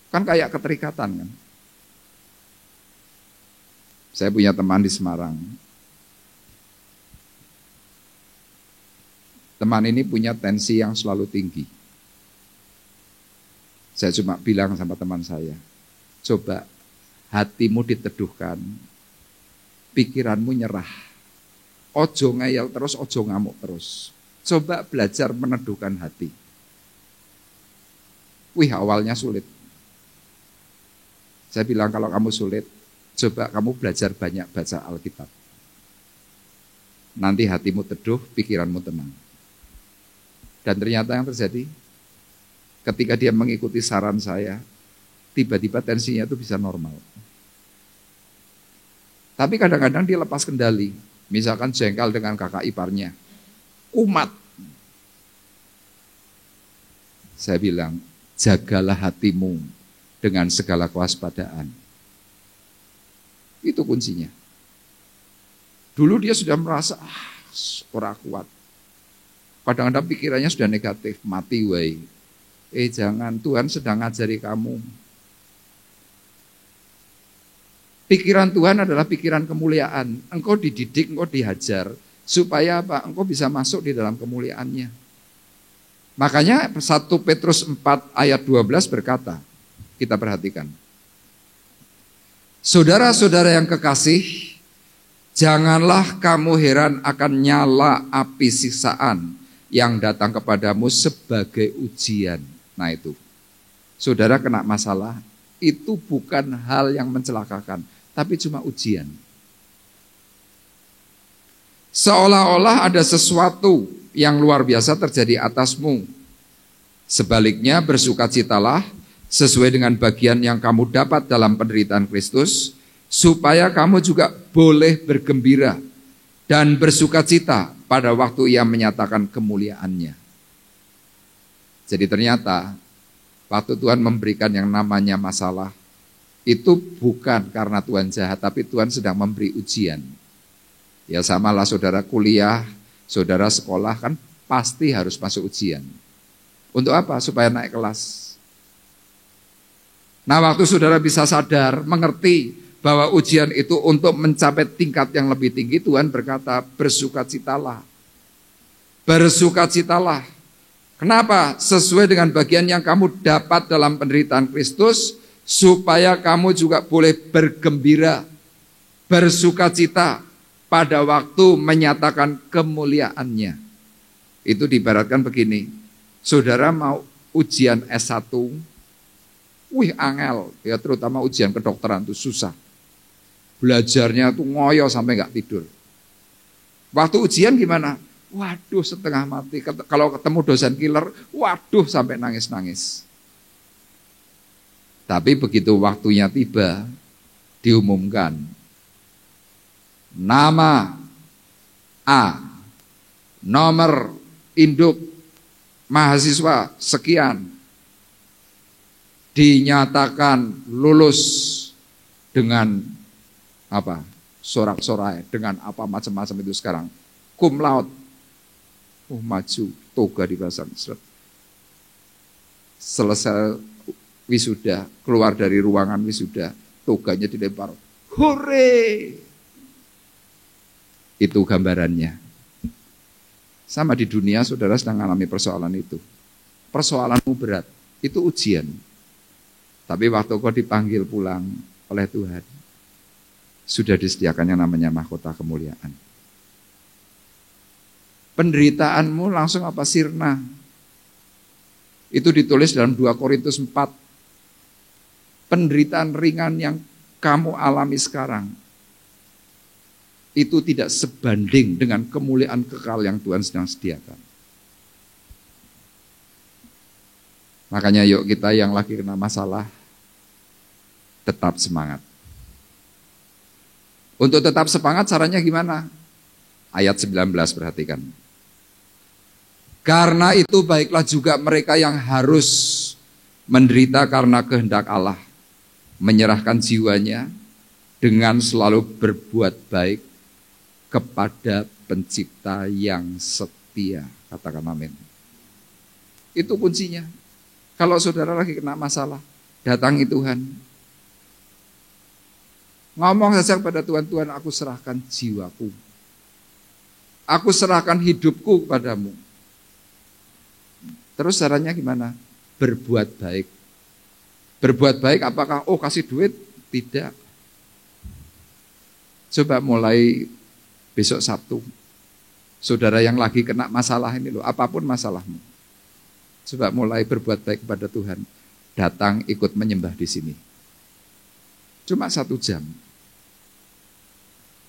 Kan kayak keterikatan kan. Saya punya teman di Semarang. Teman ini punya tensi yang selalu tinggi. Saya cuma bilang sama teman saya, coba hatimu diteduhkan, pikiranmu nyerah. Ojo ngeyel terus, ojo ngamuk terus. Coba belajar meneduhkan hati. Wih, awalnya sulit. Saya bilang kalau kamu sulit, coba kamu belajar banyak baca Alkitab. Nanti hatimu teduh, pikiranmu tenang. Dan ternyata yang terjadi, ketika dia mengikuti saran saya, tiba-tiba tensinya itu bisa normal. Tapi kadang-kadang dia lepas kendali. Misalkan jengkel dengan kakak iparnya, kumat. Saya bilang, jagalah hatimu dengan segala kewaspadaan. Itu kuncinya. Dulu dia sudah merasa, orang kuat. Kadang-kadang pikirannya sudah negatif, mati wai. Jangan, Tuhan sedang ngajari kamu. Pikiran Tuhan adalah pikiran kemuliaan. Engkau dididik, engkau dihajar. Supaya apa? Engkau bisa masuk di dalam kemuliaannya. Makanya 1 Petrus 4 ayat 12 berkata, kita perhatikan. Saudara-saudara yang kekasih, janganlah kamu heran akan nyala api siksaan yang datang kepadamu sebagai ujian. Nah itu, saudara kena masalah, itu bukan hal yang mencelakakan, tapi cuma ujian. Seolah-olah ada sesuatu yang luar biasa terjadi atasmu. Sebaliknya bersukacitalah sesuai dengan bagian yang kamu dapat dalam penderitaan Kristus, supaya kamu juga boleh bergembira dan bersukacita pada waktu Ia menyatakan kemuliaannya. Jadi ternyata waktu Tuhan memberikan yang namanya masalah, itu bukan karena Tuhan jahat, tapi Tuhan sedang memberi ujian. Ya samalah saudara kuliah, saudara sekolah kan pasti harus masuk ujian. Untuk apa? Supaya naik kelas. Nah waktu saudara bisa sadar, mengerti bahwa ujian itu untuk mencapai tingkat yang lebih tinggi, Tuhan berkata, bersukacitalah. Bersukacitalah. Kenapa? Sesuai dengan bagian yang kamu dapat dalam penderitaan Kristus, supaya kamu juga boleh bergembira, bersukacita pada waktu menyatakan kemuliaannya. Itu diibaratkan begini, saudara mau ujian S1, wih angel, ya terutama ujian kedokteran itu susah. Belajarnya tuh ngoyo sampai nggak tidur. Waktu ujian gimana? Waduh setengah mati. Kalau ketemu dosen killer, waduh sampai nangis-nangis. Tapi begitu waktunya tiba, diumumkan. Nama A, nomor induk mahasiswa sekian, dinyatakan lulus dengan apa? Sorak-sorai, dengan apa macam-macam itu sekarang. Cum laude. Maju, toga dipasang. Selesai wisuda, keluar dari ruangan wisuda, toganya dilempar. Hore! Itu gambarannya. Sama di dunia saudara sedang mengalami persoalan itu. Persoalanmu berat, itu ujian. Tapi waktu kau dipanggil pulang oleh Tuhan, sudah disediakan yang namanya mahkota kemuliaan. Penderitaanmu langsung apa sirna. Itu ditulis dalam 2 Korintus 4. Penderitaan ringan yang kamu alami sekarang itu tidak sebanding dengan kemuliaan kekal yang Tuhan sedang sediakan. Makanya yuk kita yang lagi kena masalah tetap semangat. Untuk tetap semangat caranya gimana? Ayat 19 perhatikan. Karena itu baiklah juga mereka yang harus menderita karena kehendak Allah, menyerahkan jiwanya dengan selalu berbuat baik kepada pencipta yang setia. Katakan amin. Itu kuncinya. Kalau saudara lagi kena masalah, datangi Tuhan. Ngomong saja kepada Tuhan, Tuhan aku serahkan jiwaku. Aku serahkan hidupku kepadamu. Terus caranya gimana? Berbuat baik. Berbuat baik apakah? Oh kasih duit? Tidak. Coba mulai besok Sabtu. Saudara yang lagi kena masalah ini loh, apapun masalahmu. Coba mulai berbuat baik kepada Tuhan. Datang ikut menyembah di sini. Cuma 1 jam.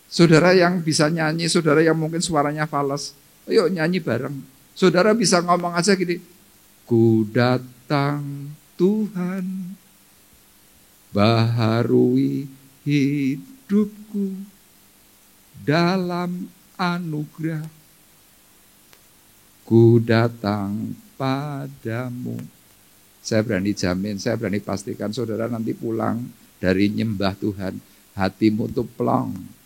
Saudara yang bisa nyanyi, saudara yang mungkin suaranya fals, ayo nyanyi bareng. Saudara bisa ngomong aja gini, ku datang Tuhan, baharui hidupku dalam anugerah. Ku datang padamu. Saya berani jamin, saya berani pastikan saudara nanti pulang dari nyembah Tuhan, hatimu tuh plong.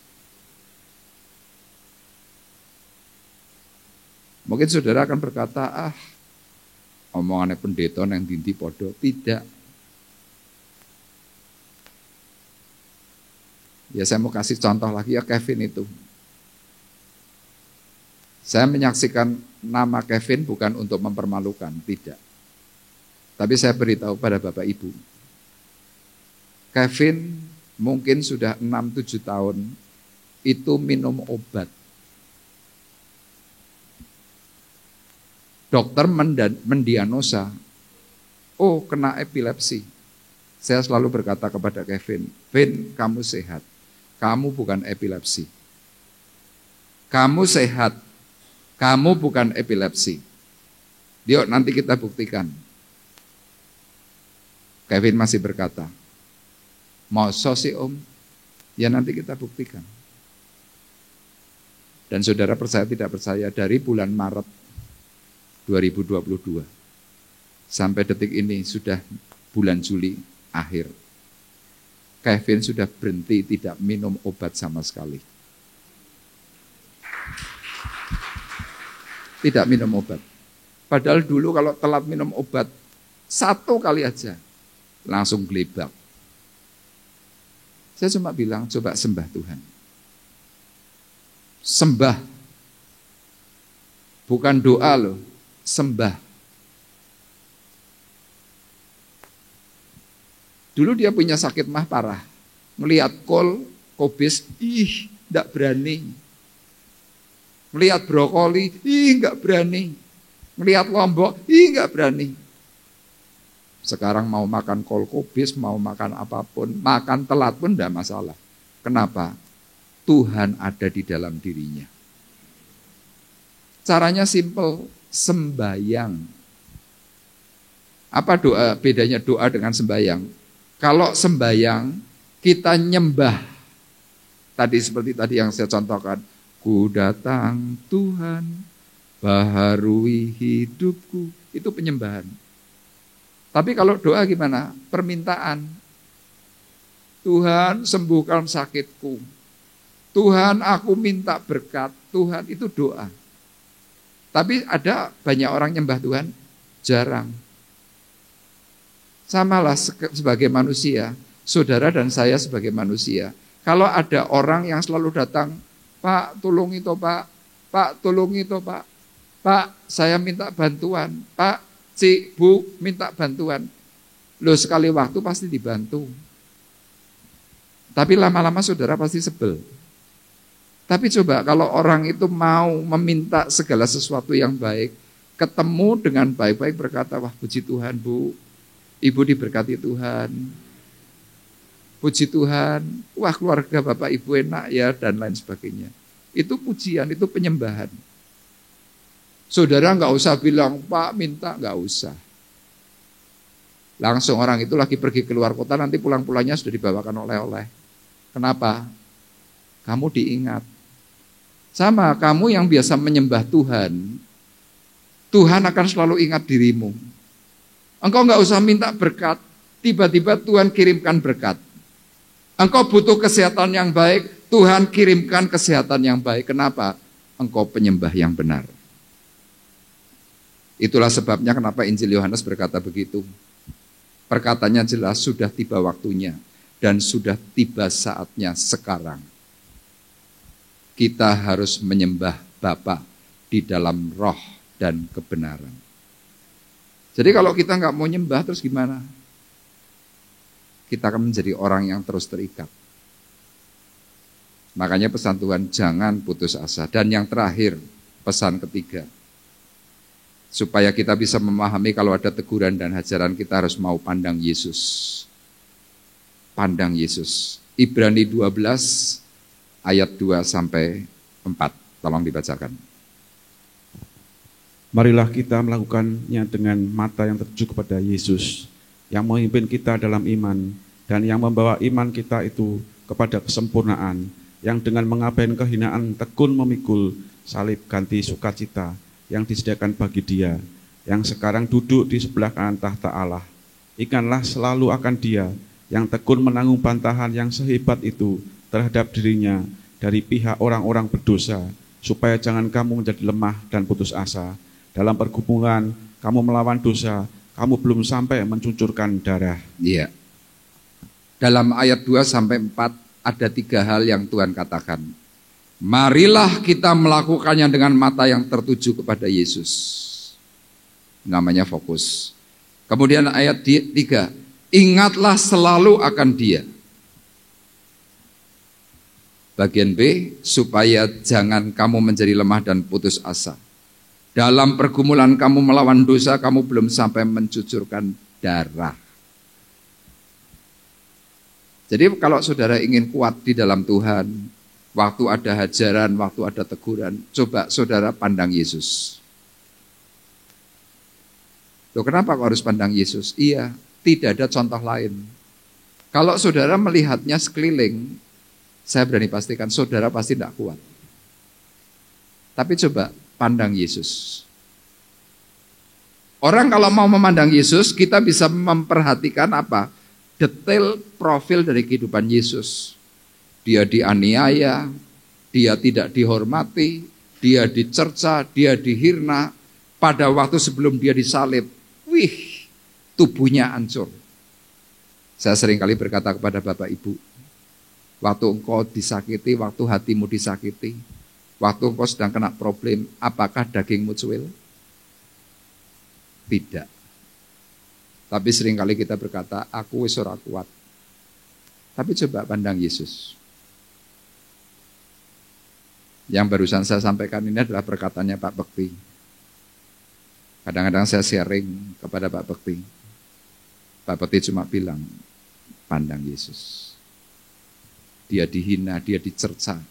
Mungkin saudara akan berkata, omongannya pendeta yang dinti podo. Tidak. Ya saya mau kasih contoh lagi ya Kevin itu. Saya menyaksikan nama Kevin bukan untuk mempermalukan, tidak. Tapi saya beritahu pada Bapak Ibu. Kevin mungkin sudah 6-7 tahun itu minum obat. Dokter mendiagnosa, oh kena epilepsi. Saya selalu berkata kepada Kevin, Vin, kamu sehat. Kamu bukan epilepsi. Kamu sehat. Kamu bukan epilepsi. Yuk nanti kita buktikan. Kevin masih berkata, masa sih om? Ya nanti kita buktikan. Dan saudara percaya tidak percaya, dari bulan Maret 2022 sampai detik ini sudah bulan Juli akhir. Kevin sudah berhenti tidak minum obat sama sekali. Tidak minum obat. Padahal dulu kalau telat minum obat 1 kali aja langsung gelebak. Saya cuma bilang coba sembah Tuhan. Sembah. Bukan doa loh. Sembah. Dulu dia punya sakit mah parah. Melihat kol, kobis, enggak berani. Melihat brokoli, enggak berani. Melihat lombok, enggak berani. Sekarang mau makan kol kobis, mau makan apapun, makan telat pun enggak masalah. Kenapa? Tuhan ada di dalam dirinya. Caranya simple. Sembayang. Apa doa? Bedanya doa dengan sembayang. Kalau sembayang kita nyembah. Tadi seperti tadi yang saya contohkan. Ku datang Tuhan, baharui hidupku. Itu penyembahan. Tapi kalau doa gimana? Permintaan. Tuhan sembuhkan sakitku. Tuhan aku minta berkat. Tuhan itu doa. Tapi ada banyak orang nyembah Tuhan, jarang. Samalah sebagai manusia, saudara dan saya sebagai manusia. Kalau ada orang yang selalu datang, Pak tolong itu Pak tolong itu Pak saya minta bantuan, Pak, Cik, Bu minta bantuan. Loh sekali waktu pasti dibantu. Tapi lama-lama saudara pasti sebel. Tapi coba kalau orang itu mau meminta segala sesuatu yang baik, ketemu dengan baik-baik berkata, wah puji Tuhan Bu, Ibu diberkati Tuhan. Puji Tuhan, wah keluarga Bapak Ibu enak ya, dan lain sebagainya. Itu pujian, itu penyembahan. Saudara nggak usah bilang, Pak minta, nggak usah. Langsung orang itu lagi pergi keluar kota, nanti pulang-pulangnya sudah dibawakan oleh-oleh. Kenapa? Kamu diingat. Sama kamu yang biasa menyembah Tuhan, Tuhan akan selalu ingat dirimu. Engkau nggak usah minta berkat, tiba-tiba Tuhan kirimkan berkat. Engkau butuh kesehatan yang baik, Tuhan kirimkan kesehatan yang baik. Kenapa? Engkau penyembah yang benar. Itulah sebabnya kenapa Injil Yohanes berkata begitu. Perkataannya jelas, sudah tiba waktunya dan sudah tiba saatnya sekarang. Kita harus menyembah Bapa di dalam roh dan kebenaran. Jadi kalau kita nggak mau nyembah terus gimana? Kita akan menjadi orang yang terus terikat. Makanya pesan Tuhan, jangan putus asa. Dan yang terakhir, pesan ketiga. Supaya kita bisa memahami kalau ada teguran dan hajaran, kita harus mau pandang Yesus. Pandang Yesus. Ibrani 12 ayat 2 sampai 4. Tolong dibacakan. Marilah kita melakukannya dengan mata yang tertuju kepada Yesus, yang memimpin kita dalam iman, dan yang membawa iman kita itu kepada kesempurnaan, yang dengan mengabaikan kehinaan tekun memikul salib ganti sukacita yang disediakan bagi Dia, yang sekarang duduk di sebelah kanan tahta Allah. Ingatlah selalu akan Dia, yang tekun menanggung bantahan yang sehebat itu terhadap dirinya dari pihak orang-orang berdosa, supaya jangan kamu menjadi lemah dan putus asa. Dalam pergumulan kamu melawan dosa, kamu belum sampai mencucurkan darah. Iya. Dalam ayat 2 sampai 4 ada 3 hal yang Tuhan katakan. Marilah kita melakukannya dengan mata yang tertuju kepada Yesus. Namanya fokus. Kemudian ayat 3, ingatlah selalu akan Dia. Bagian B, supaya jangan kamu menjadi lemah dan putus asa. Dalam pergumulan kamu melawan dosa, kamu belum sampai mencucurkan darah. Jadi kalau saudara ingin kuat di dalam Tuhan, waktu ada hajaran, waktu ada teguran, coba saudara pandang Yesus. Loh, kenapa kok harus pandang Yesus? Iya, tidak ada contoh lain. Kalau saudara melihatnya sekeliling, saya berani pastikan saudara pasti tidak kuat. Tapi coba pandang Yesus. Orang kalau mau memandang Yesus, kita bisa memperhatikan apa? Detail profil dari kehidupan Yesus. Dia dianiaya, dia tidak dihormati, dia dicerca, dia dihina. Pada waktu sebelum dia disalib, wih, tubuhnya hancur. Saya seringkali berkata kepada Bapak Ibu, waktu engkau disakiti, waktu hatimu disakiti, waktu engkau sedang kena problem, apakah dagingmu cuil? Tidak. Tapi seringkali kita berkata, aku wis ora kuat. Tapi coba pandang Yesus. Yang barusan saya sampaikan ini adalah perkataannya Pak Bekti. Kadang-kadang saya sharing kepada Pak Bekti. Pak Bekti cuma bilang, pandang Yesus. Dia dihina, dia dicerca,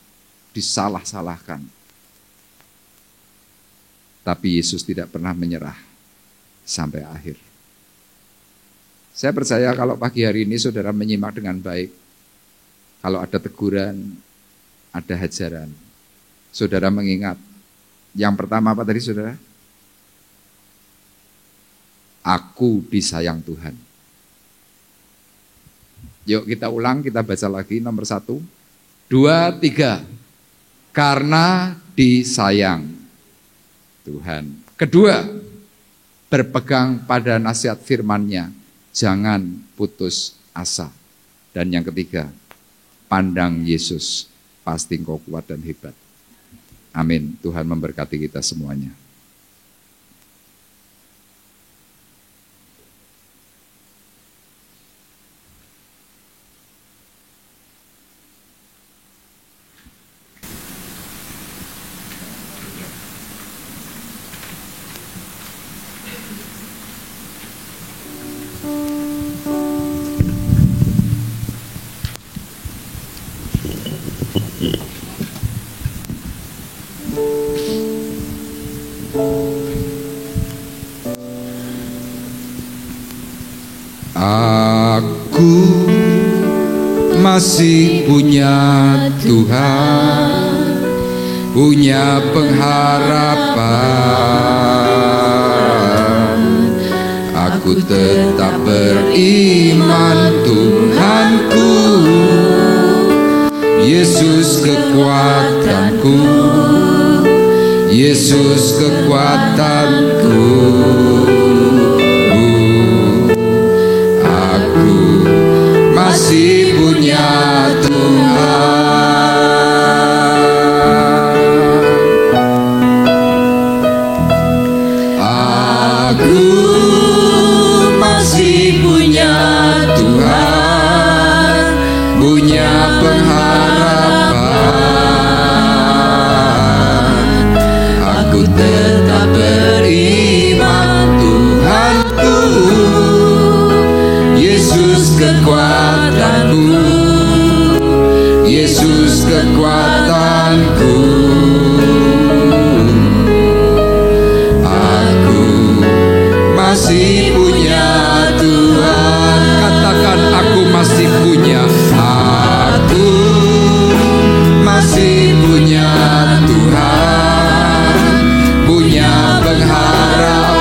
disalah-salahkan. Tapi Yesus tidak pernah menyerah sampai akhir. Saya percaya kalau pagi hari ini saudara menyimak dengan baik, kalau ada teguran, ada hajaran, saudara mengingat. Yang pertama apa tadi saudara? Aku disayang Tuhan. Yuk kita ulang, kita baca lagi nomor 1, 2, 3. Karena disayang Tuhan. Kedua, berpegang pada nasihat firman-Nya Jangan putus asa. Dan yang ketiga, pandang Yesus, pasti engkau kuat dan hebat. Amin. Tuhan memberkati kita semuanya. Aku masih punya Tuhan, punya pengharapan. Aku tetap beriman Tuhanku, Yesus kekuatanku, Yesus kekuatanku. Masih punya Tuhan. Aku masih punya Tuhan, punya pengharapan. Aku tetap beriman Tuhanku, Yesus kekuatanku, Yesus kekuatanku. Aku masih punya Tuhan. Katakan, aku masih punya. Aku masih punya Tuhan, punya pengharapan.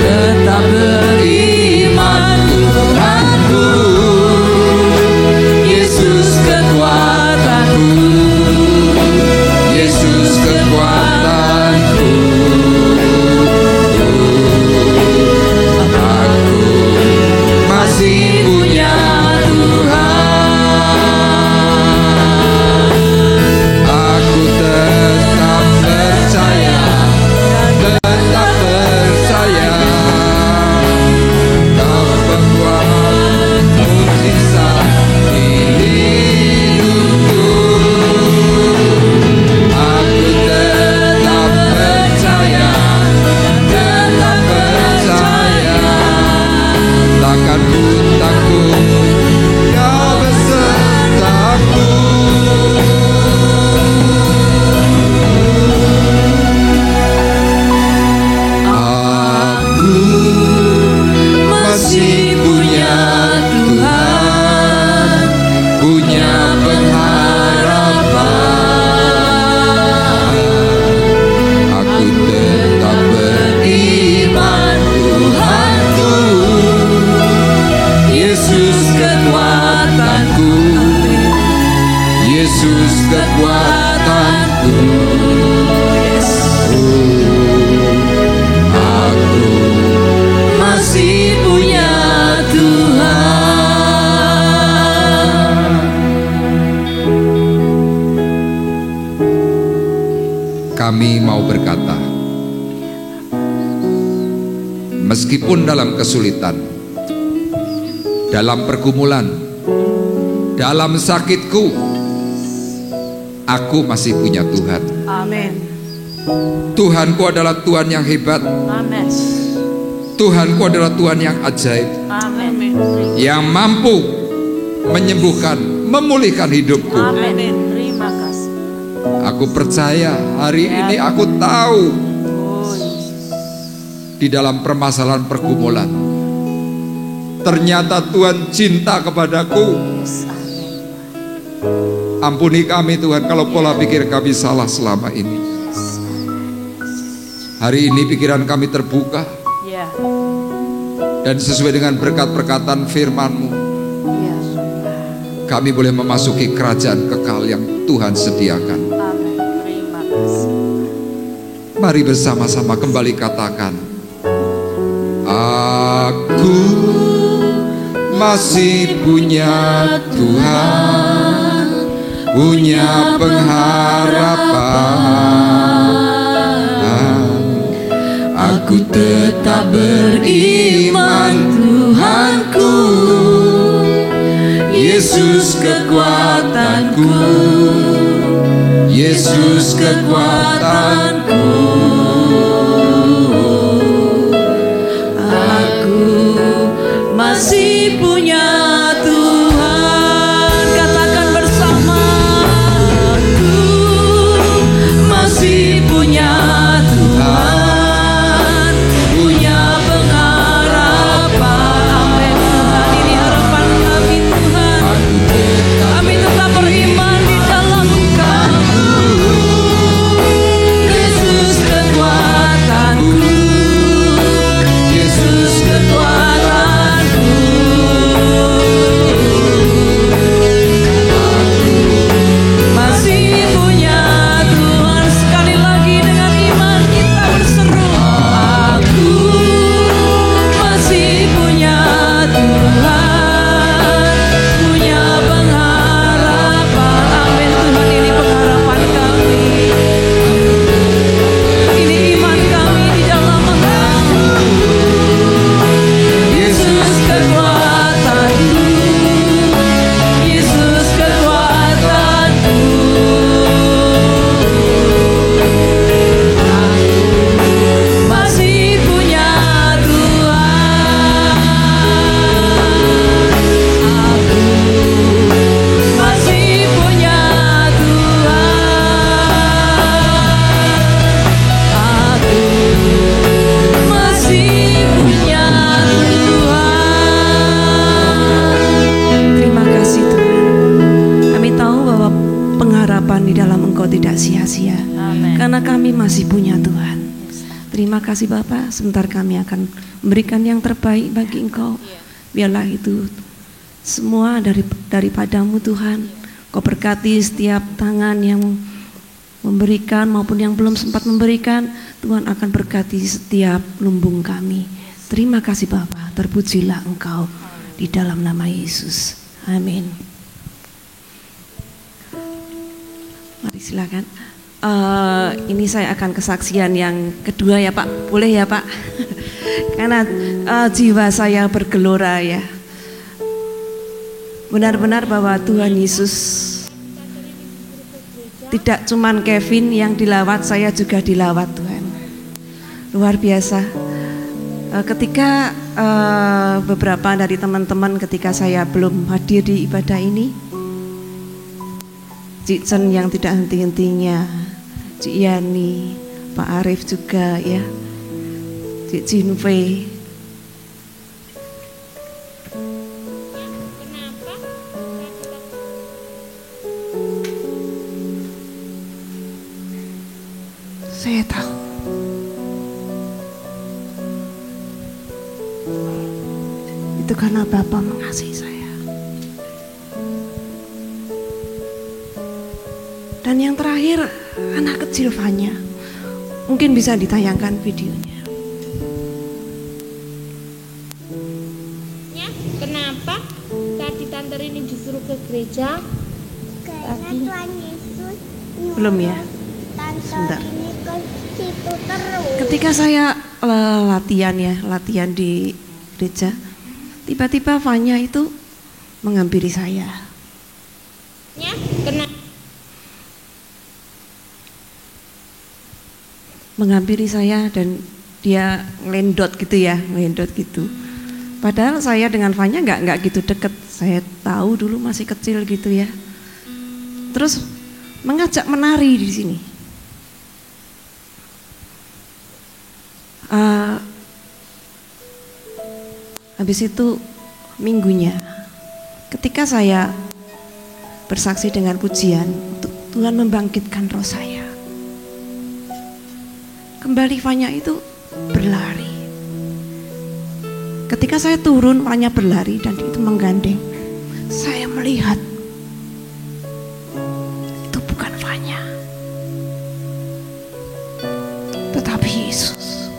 Tetap beriman Tuhanku, Yesus kekuatanku, Yesus kekuatanku. Aku masih punya Tuhan. Aku tetap percaya, tetap percaya. Masih punya Tuhan, punya pengharapan. Aku tetap beriman Tuhanku, Yesus kekuatanku, Yesus kekuatanku. Aku masih punya Tuhan. Kami mau berkata, meskipun dalam kesulitan, dalam pergumulan, dalam sakitku, aku masih punya Tuhan. Amin. Tuhanku adalah Tuhan yang hebat. Amin. Tuhanku adalah Tuhan yang ajaib, Amin. yang mampu menyembuhkan, memulihkan hidupku. Amin. Terima kasih. Aku percaya hari ini aku tahu di dalam permasalahan pergumulan, ternyata Tuhan cinta kepadaku. Ampuni kami Tuhan kalau pola pikir kami salah selama ini. Hari ini pikiran kami terbuka, Ya. dan sesuai dengan berkat perkataan firman-Mu, Ya. kami boleh memasuki kerajaan kekal yang Tuhan sediakan. Amin. Terima kasih. Mari bersama-sama kembali katakan, Aku masih punya Tuhan, punya pengharapan. Aku tetap beriman, Tuhanku, Yesus kekuatanku, Yesus kekuatanku. Aku masih punya Tuhan. Katakan bersama. Aku masih punya Tuhan, punya pengharapan. Amin Tuhan, ini harapan kami Tuhan. Kami tetap beriman di dalam Engkau, Yesus kekuatanku, Yesus kekuatanku. Masih punya Tuhan. Sekali lagi dengan iman kita berseru. Aku masih punya Tuhan, punya pengharapan. Amin Tuhan, ini pengharapan kami, ini iman kami di dalam Engkau, Yesus kekuatanku, Yesus kekuatanku. Masih punya Tuhan. Aku masih punya Tuhan. Aku masih punya Tuhan. Terima kasih Tuhan. Kami tahu bahwa pengharapan di dalam Engkau tidak sia-sia, karena kami masih punya Tuhan. Terima kasih Bapak. Sebentar kami akan memberikan yang terbaik bagi Engkau. Biarlah itu semua daripadamu Tuhan. Kau berkati setiap tangan yang memberikan maupun yang belum sempat memberikan. Tuhan akan berkati setiap lumbung kami. Terima kasih Bapak. Terpujilah Engkau di dalam nama Yesus. Amin. Mari silakan. Ini saya akan kesaksian yang kedua ya Pak. Boleh ya Pak? Karena jiwa saya bergelora ya. Benar-benar bahwa Tuhan Yesus tidak cuman Kevin yang dilawat, saya juga dilawat Tuhan. Luar biasa. Ketika beberapa dari teman-teman ketika saya belum hadir di ibadah ini, Cik Chen yang tidak henti-hentinya, Cik Yani, Pak Arif juga ya, Cik Jinfei. Saya tahu itu karena Bapak mengasihi saya. Dan yang terakhir, anak kecil Fanya. Mungkin bisa ditayangkan videonya. Ya, kenapa tadi Tante Rini disuruh ke gereja? Karena Tuhan Yesus Belum ya? Tante Sebentar. ini ke situ terus. Ketika saya latihan di gereja, tiba-tiba Fanya itu menghampiri saya. Ya, kenapa? Menghampiri saya dan dia ngelendot gitu ya, ngelendot gitu. Padahal saya dengan Fanya nggak gitu deket. Saya tahu dulu masih kecil gitu ya. Terus mengajak menari di sini. Habis itu minggunya, ketika saya bersaksi dengan pujian, Tuhan membangkitkan roh saya. Kembali Fanya itu berlari. Ketika saya turun, Fanya berlari dan itu menggandeng. Saya melihat itu bukan Fanya, tetapi Yesus.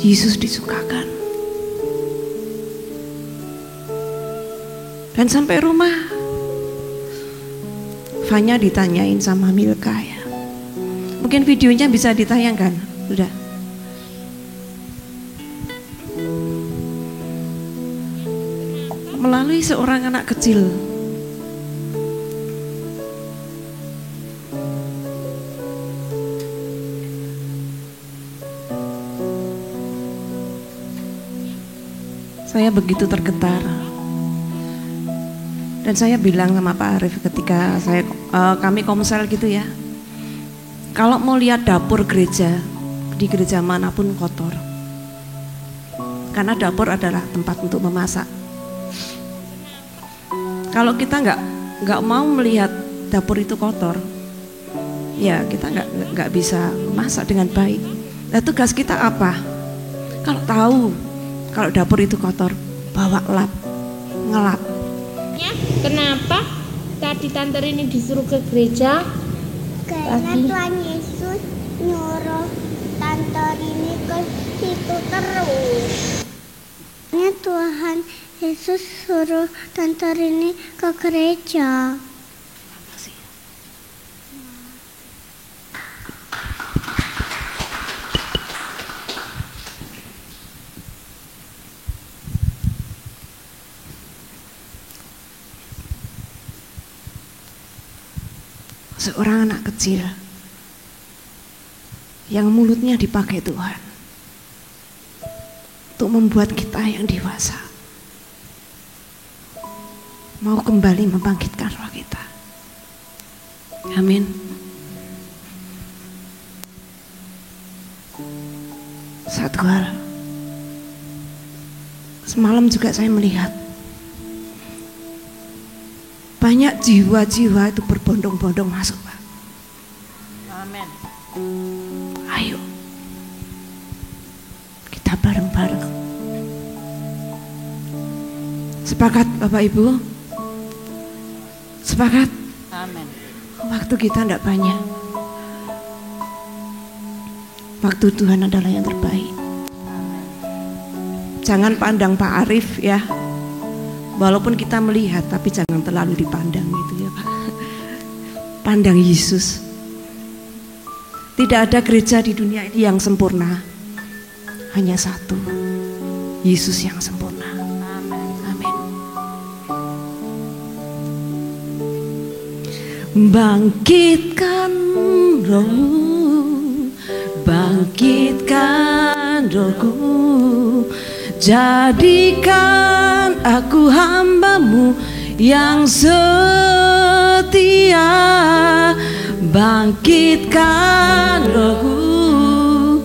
Yesus disukakan. Dan sampai rumah, Fanya ditanyain sama Milka ya. Mungkin videonya bisa ditayangkan, udah. Melalui seorang anak kecil. Saya begitu tergetar. Dan saya bilang sama Pak Arif ketika kami komsel gitu ya. Kalau mau lihat dapur gereja, di gereja manapun kotor. Karena dapur adalah tempat untuk memasak. Kalau kita nggak mau melihat dapur itu kotor, ya kita nggak bisa masak dengan baik. Nah, tugas kita apa? Kalau tahu kalau dapur itu kotor, bawa lap, ngelap. Kenapa tadi Tante Rini disuruh ke gereja? Karena Tuhan Yesus nyuruh Tante Rini ke situ terus. Karena Tuhan Yesus suruh Tante Rini ke gereja. Seorang anak kecil yang mulutnya dipakai Tuhan untuk membuat kita yang dewasa mau kembali membangkitkan roh kita. Amin. Satu hal, semalam juga saya melihat banyak jiwa-jiwa itu berbondong-bondong masuk, Pak. Amin. Ayo, kita bareng-bareng. Sepakat Bapak Ibu? Sepakat? Amin. Waktu kita tidak banyak. Waktu Tuhan adalah yang terbaik. Jangan pandang Pak Arif ya. Walaupun kita melihat, tapi jangan terlalu dipandang gitu ya Pak. Pandang Yesus. Tidak ada gereja di dunia ini yang sempurna. Hanya satu, Yesus yang sempurna. Amin. Bangkitkan rohmu, bangkitkan rohku. Jadikan aku hamba-Mu yang setia. Bangkitkan rohku,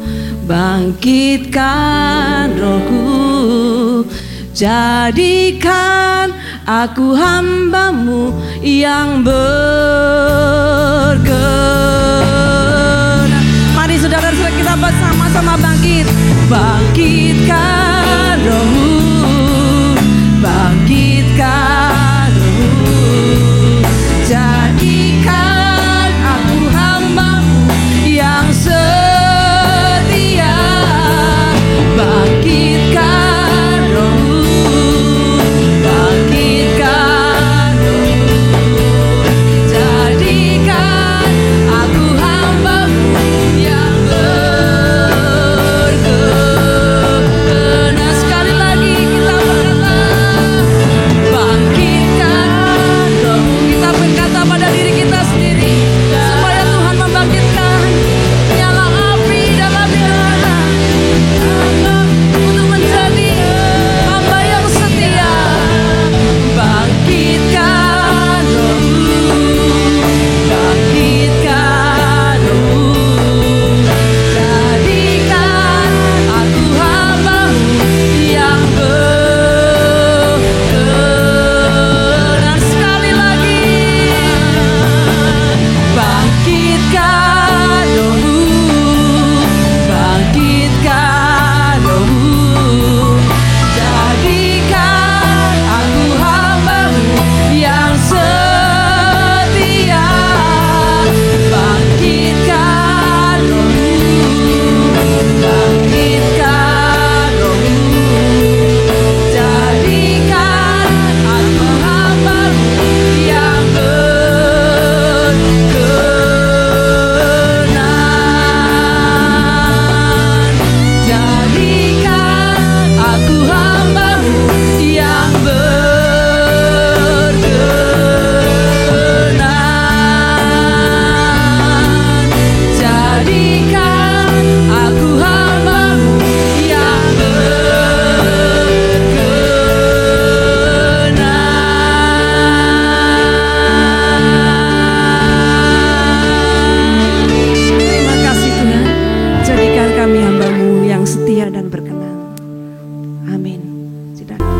bangkitkan rohku. Jadikan aku hamba-Mu yang berkenan. Mari saudara-saudara kita bersama-sama bangkit. Bangkitkan rohmu, bangkitkan rohmu. Jadikan aku hamba-Mu yang setia. Bangkitkan rohmu, bangkitkan rohmu. Jadikan aku hamba-Mu yang berkenan.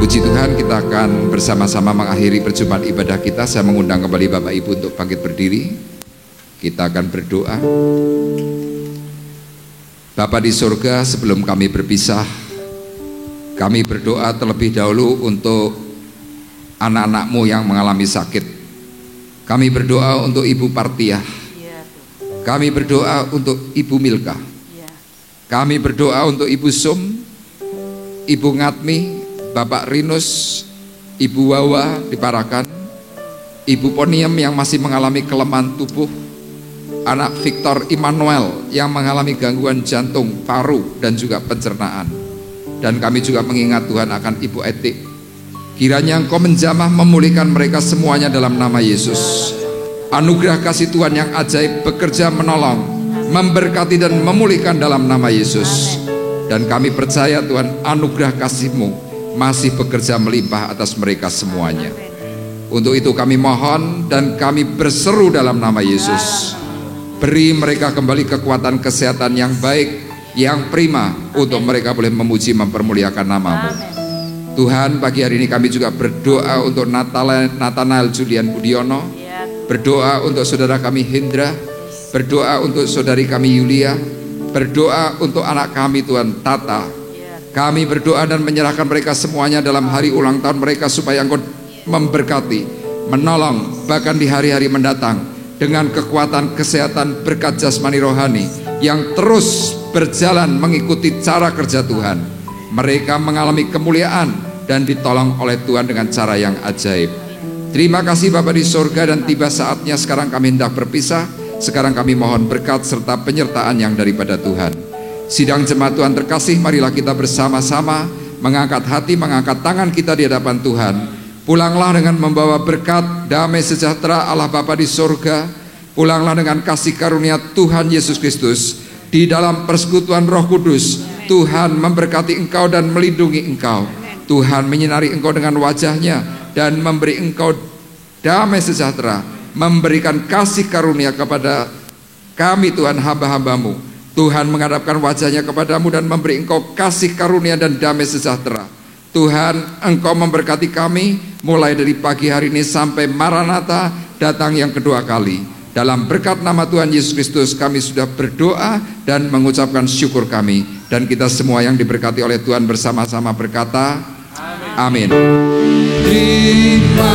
Puji Tuhan, kita akan bersama-sama mengakhiri perjumpaan ibadah kita. Saya mengundang kembali Bapak Ibu untuk bangkit berdiri. Kita akan berdoa. Bapa di surga, sebelum kami berpisah, kami berdoa terlebih dahulu untuk anak-anak-Mu yang mengalami sakit. Kami berdoa untuk Ibu Partiah. Kami berdoa untuk Ibu Milka. Kami berdoa untuk Ibu Sum, Ibu Ngatmi, Bapak Rinus, Ibu Wawa di Parakan, Ibu Poniem yang masih mengalami kelemahan tubuh, anak Victor Immanuel yang mengalami gangguan jantung, paru, dan juga pencernaan. Dan kami juga mengingat Tuhan akan Ibu Etik. Kiranya Engkau menjamah memulihkan mereka semuanya dalam nama Yesus. Anugerah kasih Tuhan yang ajaib bekerja menolong, memberkati dan memulihkan dalam nama Yesus. Dan kami percaya Tuhan, anugerah kasih-Mu masih bekerja melimpah atas mereka semuanya. Untuk itu kami mohon dan kami berseru dalam nama Yesus. Beri mereka kembali kekuatan kesehatan yang baik, yang prima, untuk mereka boleh memuji mempermuliakan nama-Mu. Tuhan, pagi hari ini kami juga berdoa untuk Nathanael Julian Budiono, berdoa untuk saudara kami Hendra, berdoa untuk saudari kami Yulia, berdoa untuk anak kami Tuhan Tata. Kami berdoa dan menyerahkan mereka semuanya dalam hari ulang tahun mereka, supaya Engkau memberkati, menolong, bahkan di hari-hari mendatang, dengan kekuatan kesehatan berkat jasmani rohani yang terus berjalan mengikuti cara kerja Tuhan. Mereka mengalami kemuliaan dan ditolong oleh Tuhan dengan cara yang ajaib. Terima kasih Bapa di surga, dan tiba saatnya sekarang kami hendak berpisah. Sekarang kami mohon berkat serta penyertaan yang daripada Tuhan. Sidang jemaat Tuhan terkasih, marilah kita bersama-sama mengangkat hati, mengangkat tangan kita di hadapan Tuhan. Pulanglah dengan membawa berkat, damai sejahtera Allah Bapa di surga. Pulanglah dengan kasih karunia Tuhan Yesus Kristus. Di dalam persekutuan Roh Kudus, Tuhan memberkati engkau dan melindungi engkau. Tuhan menyinari engkau dengan wajahnya dan memberi engkau damai sejahtera, memberikan kasih karunia kepada kami Tuhan, hamba-hambamu. Tuhan menghadapkan wajahnya kepadamu dan memberi engkau kasih karunia dan damai sejahtera. Tuhan, Engkau memberkati kami mulai dari pagi hari ini sampai Maranatha datang yang kedua kali. Dalam berkat nama Tuhan Yesus Kristus kami sudah berdoa dan mengucapkan syukur kami. Dan kita semua yang diberkati oleh Tuhan bersama-sama berkata, amin. Terima